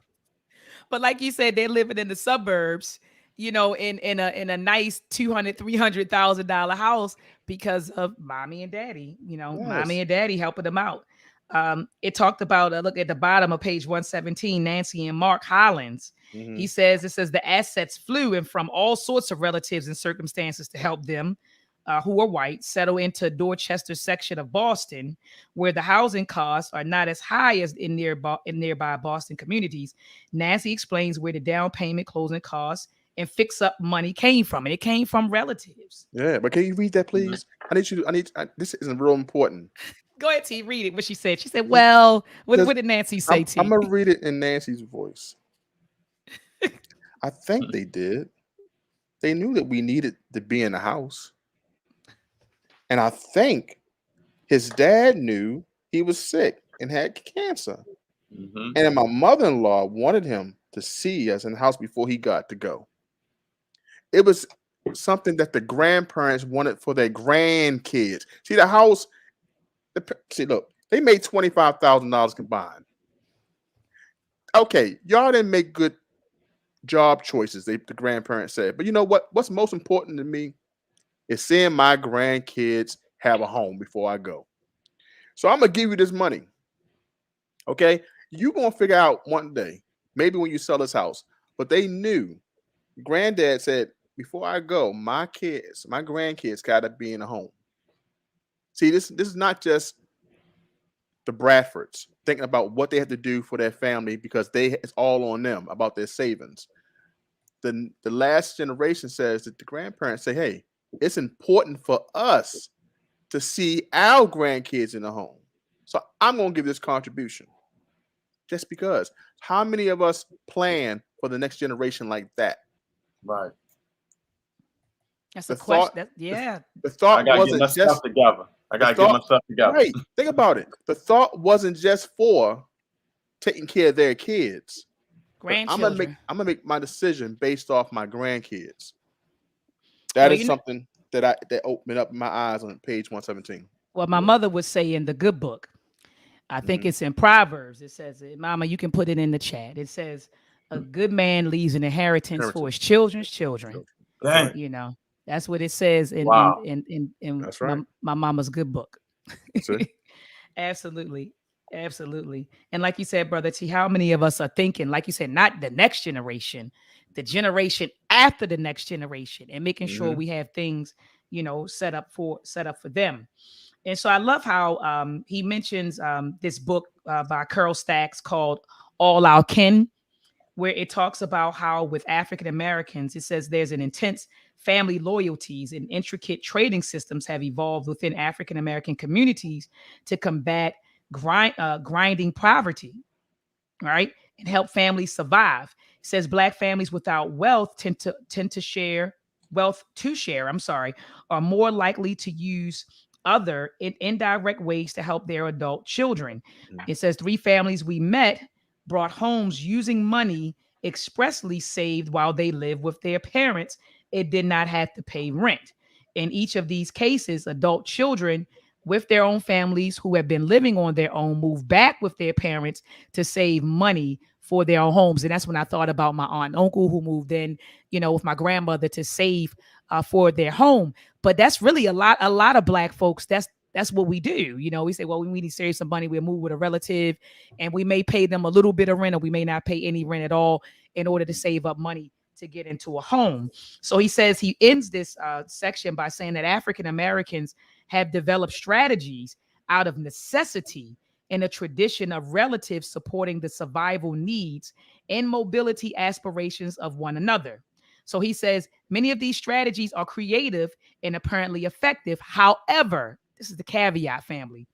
But like you said, they're living in the suburbs, in a nice $200,000-$300,000 house because of mommy and daddy. Yes. Mommy and daddy helping them out. It talked about, look at the bottom of page 117, Nancy and Mark Hollins. It says the assets flew in from all sorts of relatives and circumstances to help them, who are white, settle into Dorchester section of Boston, where the housing costs are not as high as in nearby Boston communities. Nancy explains where the down payment, closing costs, and fix-up money came from. And it came from relatives. Yeah, but can you read that, please? This is real important. Go ahead, T. Read it. What she said. She said, well, what did Nancy say, T? I'm going to read it in Nancy's voice. I think they did. They knew that we needed to be in the house. And I think his dad knew he was sick and had cancer. And my mother-in-law wanted him to see us in the house before he got to go. It was something that the grandparents wanted for their grandkids. See, the house, look, they made $25,000 combined. Okay, y'all didn't make good job choices, the grandparents said. But you know what? What's most important to me is seeing my grandkids have a home before I go. So I'm going to give you this money. Okay? You're going to figure out one day, maybe when you sell this house. But they knew. Granddad said, before I go, my grandkids got to be in a home. See, this is not just the Bradfords thinking about what they have to do for their family because it's all on them about their savings. The last generation says that the grandparents say, hey, it's important for us to see our grandkids in the home. So I'm going to give this contribution just because. How many of us plan for the next generation like that? Right. That's a question. The thought I gotta wasn't get my just stuff together. I gotta get my stuff together. Right. Think about it. The thought wasn't just for taking care of their kids. Grandchildren. I'm gonna make my decision based off my grandkids. That is something that opened up my eyes on page 117. Well, my mother would say in the good book, I think it's in Proverbs. It says, Mama, you can put it in the chat. It says, a good man leaves an inheritance for his children's children. Dang. That's what it says in That's right. my mama's good book. Absolutely. Absolutely. And like you said, Brother T, how many of us are thinking, like you said, not the next generation, the generation after the next generation, and making sure Hmm. we have things, set up for them. And so I love how he mentions this book by Carl Stacks called All Our Kin, where it talks about how with African Americans, it says there's an intense family loyalties and intricate trading systems have evolved within African American communities to combat grinding poverty, right, and help families survive. It says Black families without wealth tend to share wealth to share. I'm sorry, are more likely to use other indirect ways to help their adult children. It says three families we met brought homes using money expressly saved while they lived with their parents. It did not have to pay rent. In each of these cases, adult children with their own families who have been living on their own move back with their parents to save money for their own homes. And that's when I thought about my aunt and uncle who moved in, with my grandmother to save for their home. But that's really a lot of Black folks. That's what we do. We say, well, we need to save some money. We'll move with a relative and we may pay them a little bit of rent or we may not pay any rent at all in order to save up money to get into a home. So he says he ends this section by saying that African Americans have developed strategies out of necessity in a tradition of relatives supporting the survival needs and mobility aspirations of one another. So he says many of these strategies are creative and apparently effective. However, this is the caveat, family.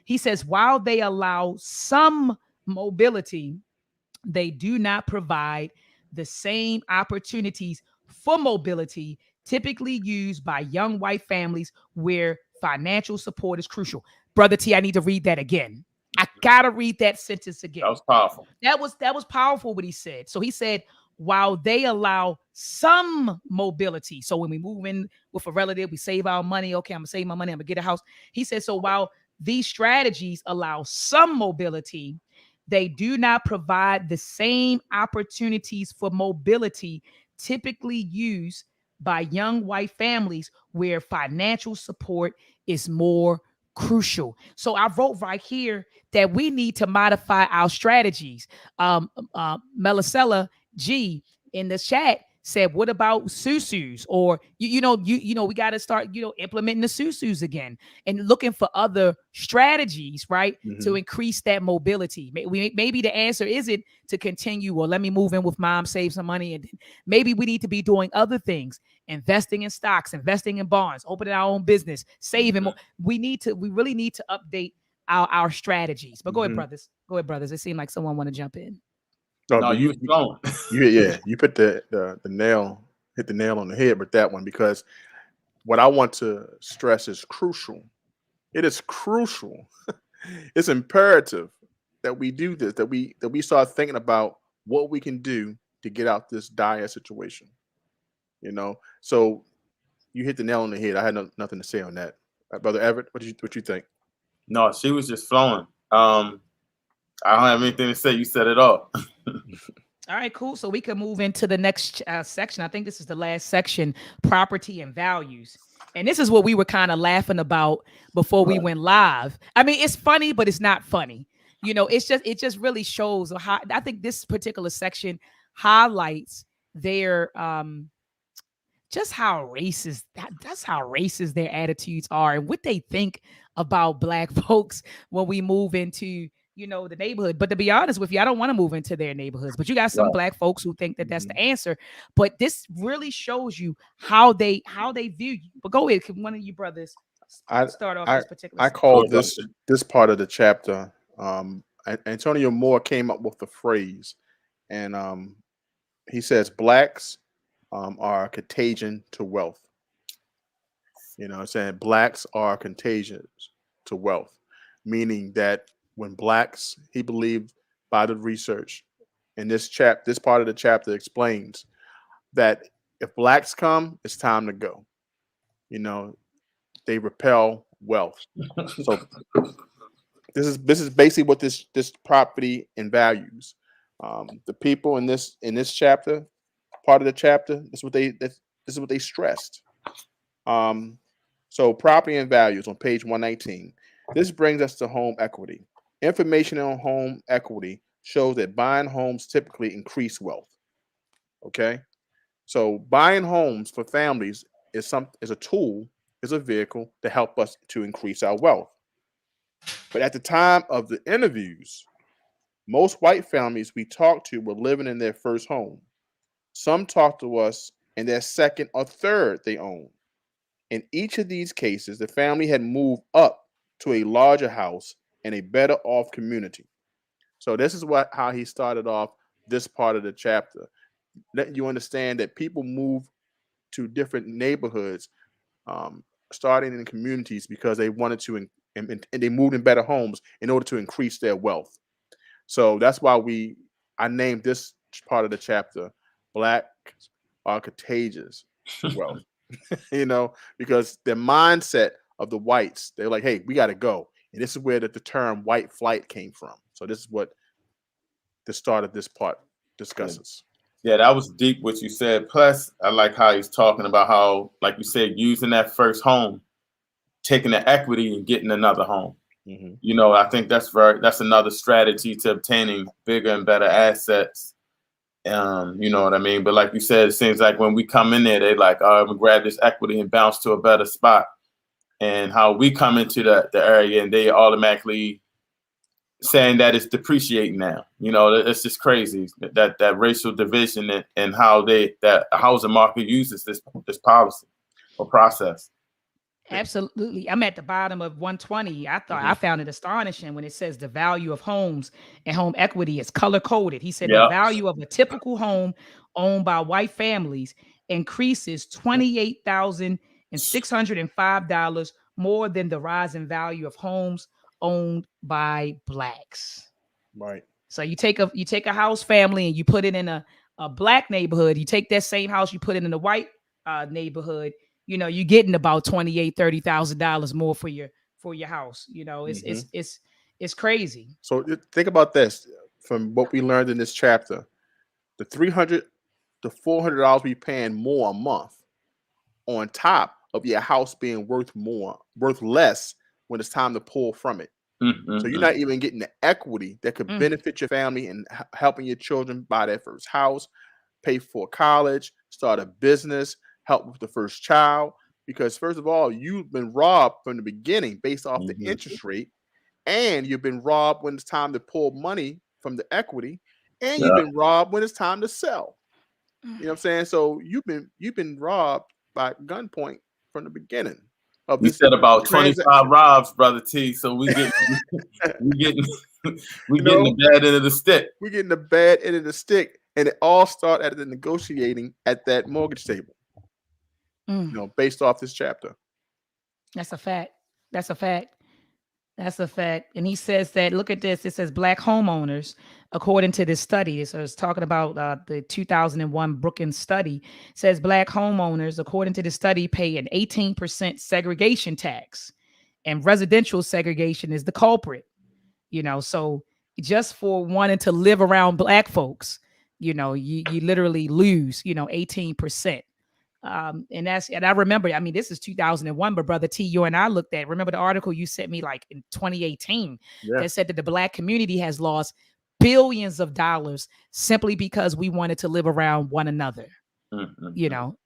He says while they allow some mobility, they do not provide the same opportunities for mobility typically used by young white families where financial support is crucial. Brother T, I need to read that again. I gotta read that sentence That again. was powerful. That was powerful what he said. So he said, while they allow some mobility. So when we move in with a relative, we save our money. Okay, I'm gonna save my money, I'm gonna get a house. He said, so while these strategies allow some mobility, they do not provide the same opportunities for mobility typically used by young white families where financial support is more crucial. So I wrote right here that we need to modify our strategies. Melisella G in the chat said, "What about susus?" Or we got to start implementing the susus again and looking for other strategies, right, to Hmm. increase that mobility. Maybe the answer isn't to continue or let me move in with mom, save some money, and maybe we need to be doing other things, investing in stocks, investing in bonds, opening our own business, saving more. We really need to update our strategies. But go ahead, Hmm. brothers. Go ahead, brothers. It seemed like someone want to jump in. No, No, but you was flowing. you put the nail, hit the nail on the head with that one, because what I want to stress is crucial. It is crucial. It's imperative that we do this, that we start thinking about what we can do to get out this dire situation. So you hit the nail on the head. I had nothing to say on that. Brother Everett, what you think? No, she was just flowing. I don't have anything to say. You said it all. All right, cool. So we can move into the next section. I think this is the last section, property and values. And this is what we were kind of laughing about before we went live. I mean, it's funny, but it's not funny. It just really shows how I think this particular section highlights their just how racist that's how racist their attitudes are and what they think about Black folks when we move into the neighborhood. But to be honest with you, I don't want to move into their neighborhoods, but you got some Right. Black folks who think that that's Mhm. the answer. But this really shows you how they view you. But go ahead, can one of you brothers I start off I this particular I section? Go called ahead, brother. this part of the chapter. Antonio Moore came up with the phrase, and he says blacks are a contagion to wealth. What I'm saying, blacks are contagions to wealth, meaning that when blacks, he believed by the research, and this part of the chapter explains that if blacks come, it's time to go. You know, they repel wealth. So this is basically what this property and values. The people in this chapter, part of the chapter, this is what they stressed. Um, so property and values on page 119. This brings us to home equity. Information on home equity shows that buying homes typically increase wealth. Okay, so buying homes for families is a tool, is a vehicle to help us to increase our wealth. But at the time of the interviews, most white families we talked to were living in their first home. Some talked to us in their second or third they owned. In each of these cases, the family had moved up to a larger house in a better off community. So this is how he started off this part of the chapter, letting you understand that people move to different neighborhoods, um, starting in communities because they wanted to, and they moved in better homes in order to increase their wealth. So that's why I named this part of the chapter "Black are Contagious Wealth." Because the mindset of the whites, they're like, "Hey, we got to go," and this is where the term "white flight" came from. So this is what the start of this part discusses. Yeah, that was deep what you said. Plus, I like how he's talking about how, like you said, using that first home, taking the equity and getting another home. Mm-hmm. I think that's another strategy to obtaining bigger and better assets. You know what I mean? But like you said, it seems like when we come in there, they like, oh, we grab this equity and bounce to a better spot. And how we come into the area and they automatically saying that it's depreciating now. It's just crazy that racial division and how that housing market uses this policy or process. Absolutely. I'm at the bottom of 120. I found it astonishing when it says the value of homes and home equity is color coded. He said the value of a typical home owned by white families increases $28,605 more than the rise in value of homes owned by blacks. Right. So you take a house family and you put it in a black neighborhood. You take that same house, you put it in a white neighborhood. You're getting about $28,000-$30,000 more for your house. It's crazy. So think about this from what we learned in this chapter: the $300 to $400 we paying more a month, on top of your house being worth less when it's time to pull from it. So you're not even getting the equity that could benefit your family and helping your children buy their first house, pay for college, start a business, help with the first child. Because first of all, you've been robbed from the beginning based off the interest rate, and you've been robbed when it's time to pull money from the equity, and you've been robbed when it's time to sell. You know what I'm saying? So you've been robbed by gunpoint from the beginning. We said about 25 robs, brother T. So we getting the bad end of the stick. We're getting the bad end of the stick, and it all started at the negotiating at that mortgage table. Based off this chapter. That's a fact. That's a fact. That's a fact. And he says that, look at this. It says black homeowners, according to this study. So it's talking about the 2001 Brookings study. Says black homeowners, according to the study, pay an 18% segregation tax, and residential segregation is the culprit. So just for wanting to live around black folks, you literally lose, 18%. And I remember, I mean, this is 2001, but brother T, you and I looked at, remember the article you sent me like in 2018 that said that the black community has lost billions of dollars simply because we wanted to live around one another.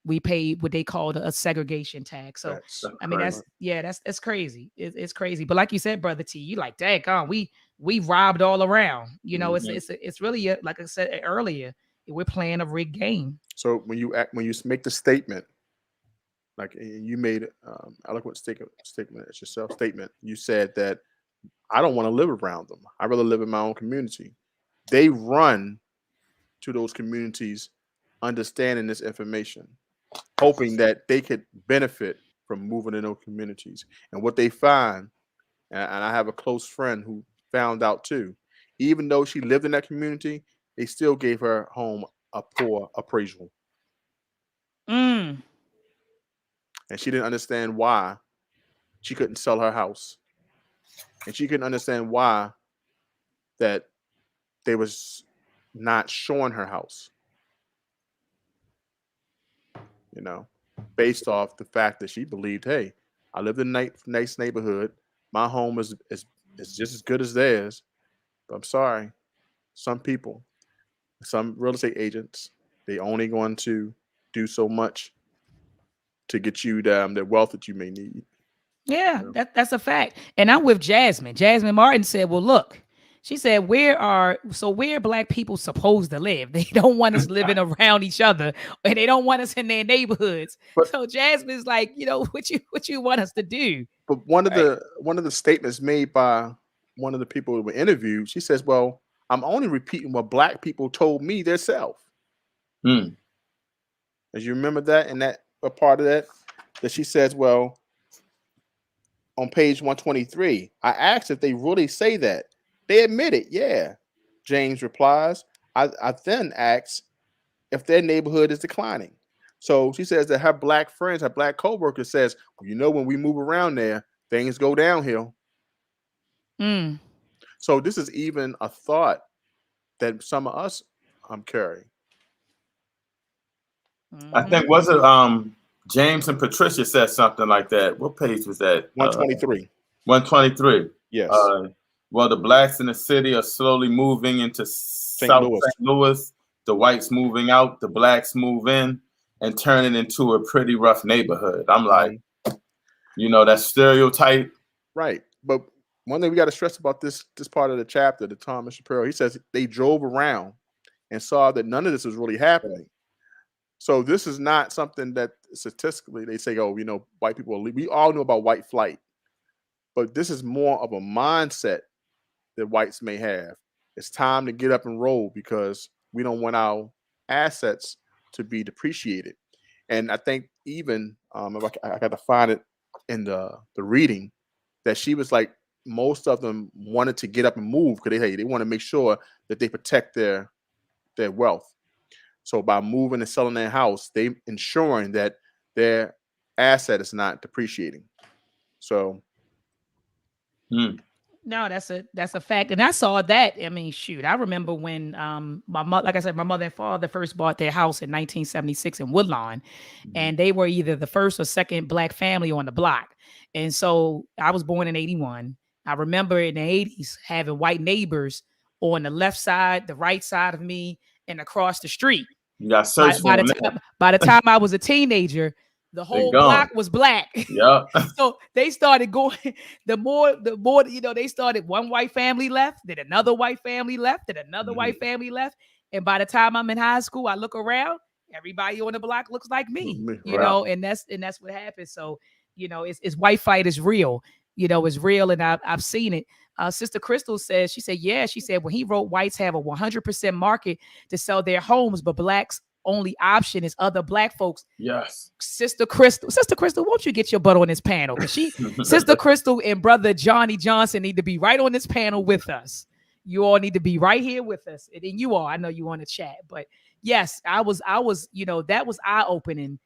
We paid what they called a segregation tax. So that's I mean, that's crazy. It's crazy. But like you said, brother T, you like, daggone, we robbed all around. It's really like I said earlier, we're playing a rigged game. So when you make the statement, like you made eloquent statement as yourself statement, you said that I don't want to live around them. I rather live in my own community. They run to those communities understanding this information, hoping that they could benefit from moving in those communities. And what they find, and I have a close friend who found out too, even though she lived in that community, they still gave her home a poor appraisal. And she didn't understand why she couldn't sell her house. And she couldn't understand why that they was not showing her house. Based off the fact that she believed, hey, I lived in a nice neighborhood. My home is it's just as good as theirs. But I'm sorry, some people, some real estate agents, they only going to do so much to get you the wealth that you may need. Yeah, Yeah. that's a fact. And I'm with Jasmine. Jasmine Martin said, well, look, she said, where are black people supposed to live? They don't want us living around each other, and they don't want us in their neighborhoods. But So Jasmine's like, what you want us to do? but Right. one of the statements made by one of the people who were interviewed, she says, "Well, I'm only repeating what black people told me themselves." Hmm. As you remember that, and that a part of that she says, "Well, on page 123, I asked if they really say that. They admit it, yeah." James replies. I then asked if their neighborhood is declining. So she says that her black friends, her black coworkers says, well, when we move around there, things go downhill. Mm. So this is even a thought that some of us carry. I think was it James and Patricia said something like that. What page was that? 123. 123. Yes. Well, the blacks in the city are slowly moving into South St. Louis. The whites moving out, the blacks move in, and turn it into a pretty rough neighborhood. I'm like, that stereotype. Right. But one thing we got to stress about this part of the chapter, the Thomas Shapiro, he says they drove around and saw that none of this was really happening. So this is not something that statistically they say, oh, white people, we all know about white flight. But this is more of a mindset that whites may have. It's time to get up and roll because we don't want our assets to be depreciated. And I think even if I got to find it in the reading, that she was like, most of them wanted to get up and move because they want to make sure that they protect their wealth. So by moving and selling their house, they ensuring that their asset is not depreciating. So no, that's a fact. And I saw that. I mean, shoot, I remember when my mother, like I said, my mother and father first bought their house in 1976 in Woodlawn, and they were either the first or second black family on the block. And so I was born in 81. I remember in the 80s having white neighbors on the left side, the right side of me, and across the street. You got search by the time I was a teenager, the whole block was black. Yeah. So they started going, the more, they started, one white family left, then another white family left, then another white family left. And by the time I'm in high school, I look around, everybody on the block looks like me, and that's what happens. So, it's white fight is real, it's real. And I've seen it. Sister Crystal says, she said when he wrote whites have a 100% market to sell their homes, but blacks only option is other black folks. Yes. Sister Crystal, won't you get your butt on this panel? Because Sister Crystal and Brother Johnny Johnson need to be right on this panel with us. You all need to be right here with us. And you all, I know you want to chat, but yes, I was, that was eye-opening,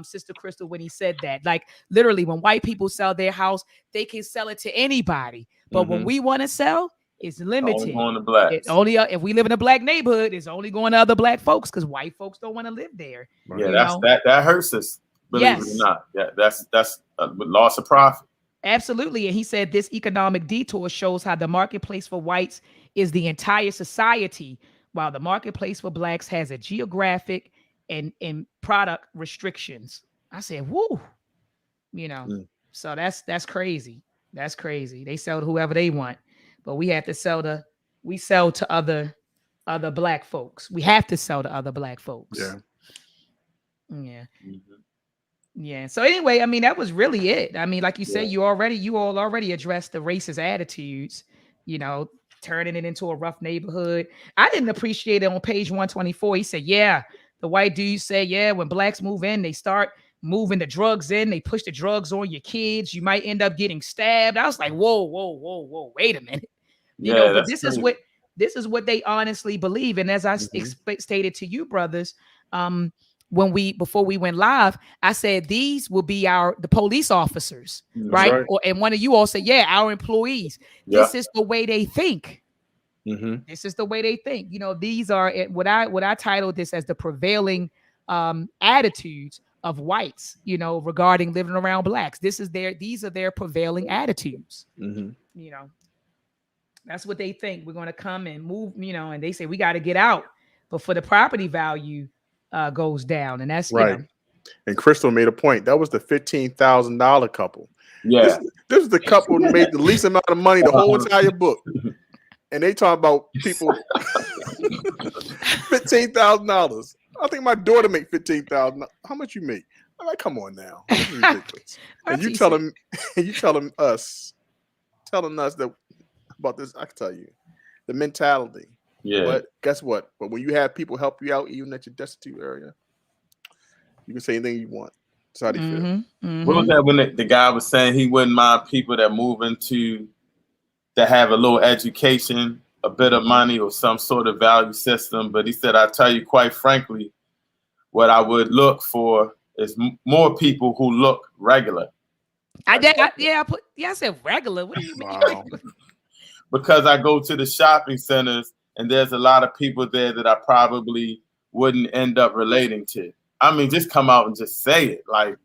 Sister Crystal, when he said that. Like literally, when white people sell their house, they can sell it to anybody. But when we want to sell, it's limited. Only blacks. It only if we live in a black neighborhood, it's only going to other black folks because white folks don't want to live there. Yeah, that hurts us. Believe it or not. Yeah, that's loss of profit. Absolutely. And he said this economic detour shows how the marketplace for whites is the entire society, while the marketplace for blacks has a geographic and product restrictions. I said, woo, so that's crazy. That's crazy. They sell to whoever they want. But we have to sell to other black folks. We have to sell to other black folks. Yeah. Yeah. Yeah. So anyway, I mean, that was really it. I mean, like you said, you all already addressed the racist attitudes, turning it into a rough neighborhood. I didn't appreciate it on page 124. He said, the white dude said, when blacks move in, they start moving the drugs in. They push the drugs on your kids. You might end up getting stabbed. I was like, whoa, wait a minute. But this is what they honestly believe. And as I stated to you, brothers, before we went live, I said these will be the police officers, right? And one of you all said, our employees. This is the way they think. This is the way they think. These are what I titled this as the prevailing attitudes of whites, regarding living around blacks. These are their prevailing attitudes. That's what they think. We're going to come and move, and they say we got to get out. But for the property value goes down. And that's, Right. And Crystal made a point. That was the $15,000 couple. Yeah. This is the couple that made the least amount of money the whole entire book. And they talk about people $15,000. I think my daughter make $15,000. How much you make? I'm like, come on now. This is ridiculous. And you telling us that about this, I can tell you. The mentality. Yeah. But guess what? But when you have people help you out, even at your destitute area, you can say anything you want. That's how they feel. Mm-hmm. What was that when the guy was saying he wouldn't mind people that move into that have a little education, a bit of money, or some sort of value system? But he said, I tell you quite frankly, what I would look for is more people who look regular. I said regular. What do you mean? Wow. Because I go to the shopping centers and there's a lot of people there that I probably wouldn't end up relating to. I mean, just come out and just say it. Like,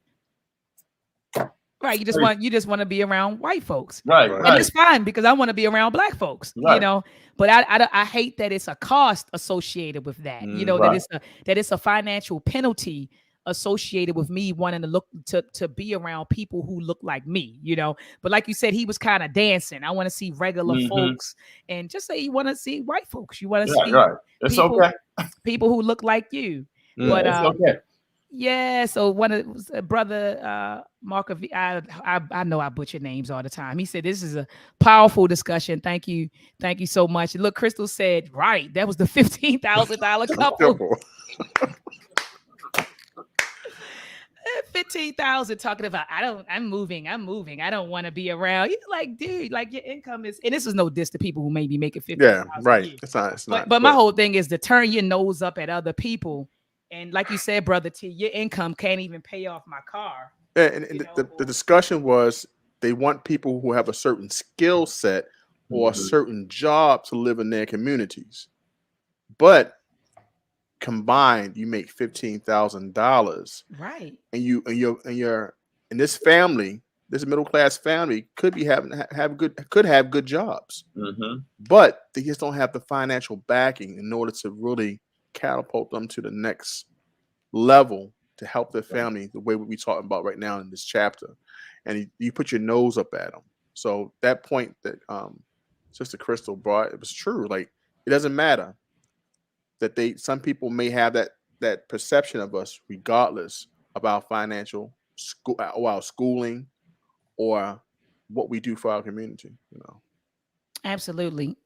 right. You just want to be around white folks. Right. And it's fine because I want to be around black folks, right. But I hate that it's a cost associated with that, right. that it's a financial penalty associated with me wanting to look to be around people who look like me, but like you said, he was kind of dancing. I want to see regular folks, and just say you want to see white folks. You want to see It's people, okay. people who look like you. But it's okay. Yeah, so one of brother Mark, I know I butcher names all the time. He said this is a powerful discussion. Thank you so much. Look, Crystal said right. That was the $15,000 couple. 15,000 talking about I'm moving. I don't want to be around. You're like, dude, like your income is, and this is no diss to people who may be making 50,000. Yeah, right. It's not. But my whole thing is to turn your nose up at other people. And like you said, brother T, your income can't even pay off my car. Yeah, and the discussion was they want people who have a certain skill set or a certain job to live in their communities. But combined, you make $15,000. Right. And you're in this family, this middle class family could be have good jobs. But they just don't have the financial backing in order to really catapult them to the next level to help their family the way we're talking about right now in this chapter. And you put your nose up at them. So that point that Sister Crystal brought, it was true. Like, it doesn't matter that some people may have that perception of us regardless about financial schooling or what we do for our community, Absolutely.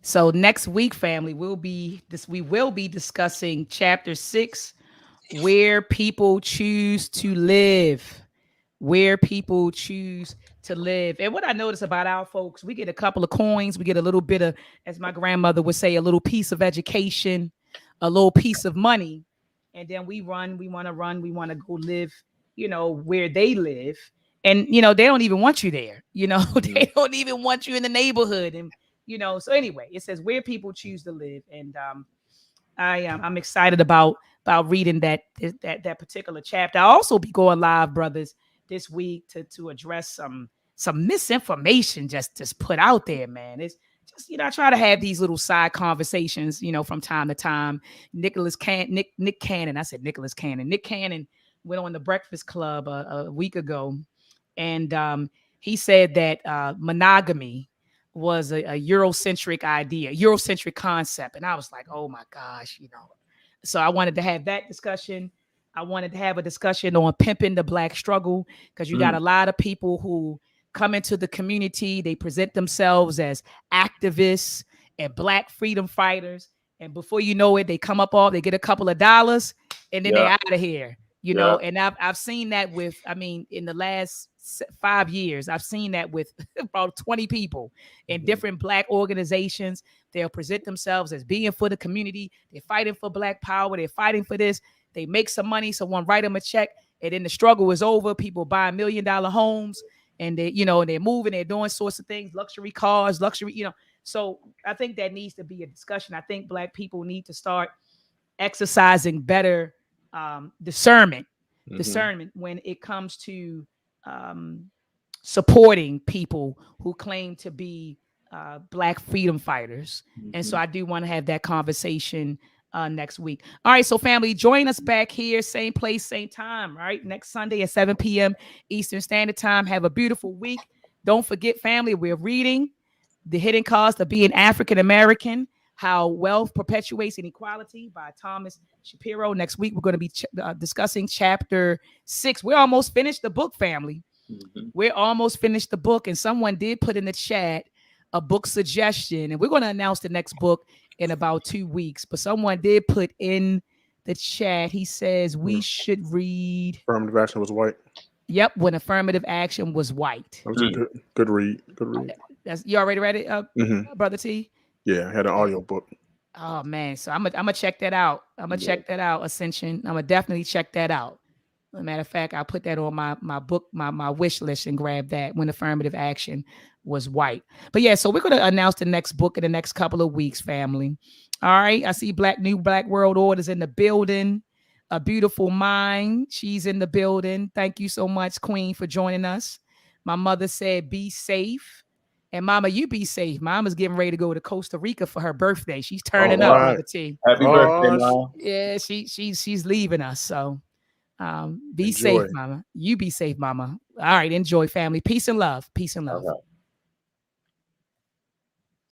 So next week, family, we will be discussing chapter 6, where people choose to live. And what I notice about our folks, we get a couple of coins, we get a little bit of, as my grandmother would say, a little piece of education, a little piece of money, and then we want to go live, where they live. And, they don't even want you there. They don't even want you in the neighborhood. And, so anyway, it says where people choose to live. And I'm excited about reading that particular chapter. I'll also be going live, brothers, this week to address some misinformation just put out there, man. It's just, I try to have these little side conversations, from time to time. Nick Cannon. I said Nicholas Cannon. Nick Cannon went on the Breakfast Club a week ago. And he said that monogamy was a Eurocentric idea, Eurocentric concept. And I was like, oh my gosh, So I wanted to have that discussion. I wanted to have a discussion on pimping the Black struggle, because you got a lot of people who come into the community. They present themselves as activists and Black freedom fighters. And before you know it, they come up they get a couple of dollars and then they're out of here. And I've seen that with, in the last 5 years, I've seen that with about 20 people in different Black organizations. They'll present themselves as being for the community. They're fighting for Black power. They're fighting for this. They make some money. Someone write them a check, and then the struggle is over. People buy $1 million homes, and they're moving. They're doing sorts of things, luxury cars, So I think that needs to be a discussion. I think Black people need to start exercising better discernment when it comes to supporting people who claim to be Black freedom fighters. And so I do want to have that conversation next week. All right, so family, join us back here, same place, same time, right? Next Sunday at 7 p.m. Eastern Standard Time. Have a beautiful week. Don't forget, family, we're reading The Hidden Cost of Being African American, How Wealth Perpetuates Inequality by Thomas Shapiro. Next week, we're going to be discussing chapter 6. We're almost finished the book, family. We're almost finished the book, and someone did put in the chat a book suggestion, and we're going to announce the next book in about 2 weeks. But someone did put in the chat, he says we should read Affirmative Action Was White. Yep, When Affirmative Action Was White. That was a good read. Good read. You already read it, Brother T? Yeah, I had an audio book. Oh man, so I'm gonna check that out. Check that out, Ascension. I'm gonna definitely check that out. As a matter of fact, I'll put that on my book, my wish list, and grab that When Affirmative Action Was White. But yeah, so we're gonna announce the next book in the next couple of weeks, family. All right. I see New Black World Order's in the building. A Beautiful Mind, she's in the building. Thank you so much, Queen, for joining us. My mother said, be safe. And Mama, you be safe. Mama's getting ready to go to Costa Rica for her birthday. She's turning up, Brother T. Happy birthday, Mom. Yeah, she's leaving us. So be safe, Mama. You be safe, Mama. All right, enjoy, family. Peace and love. Peace and love.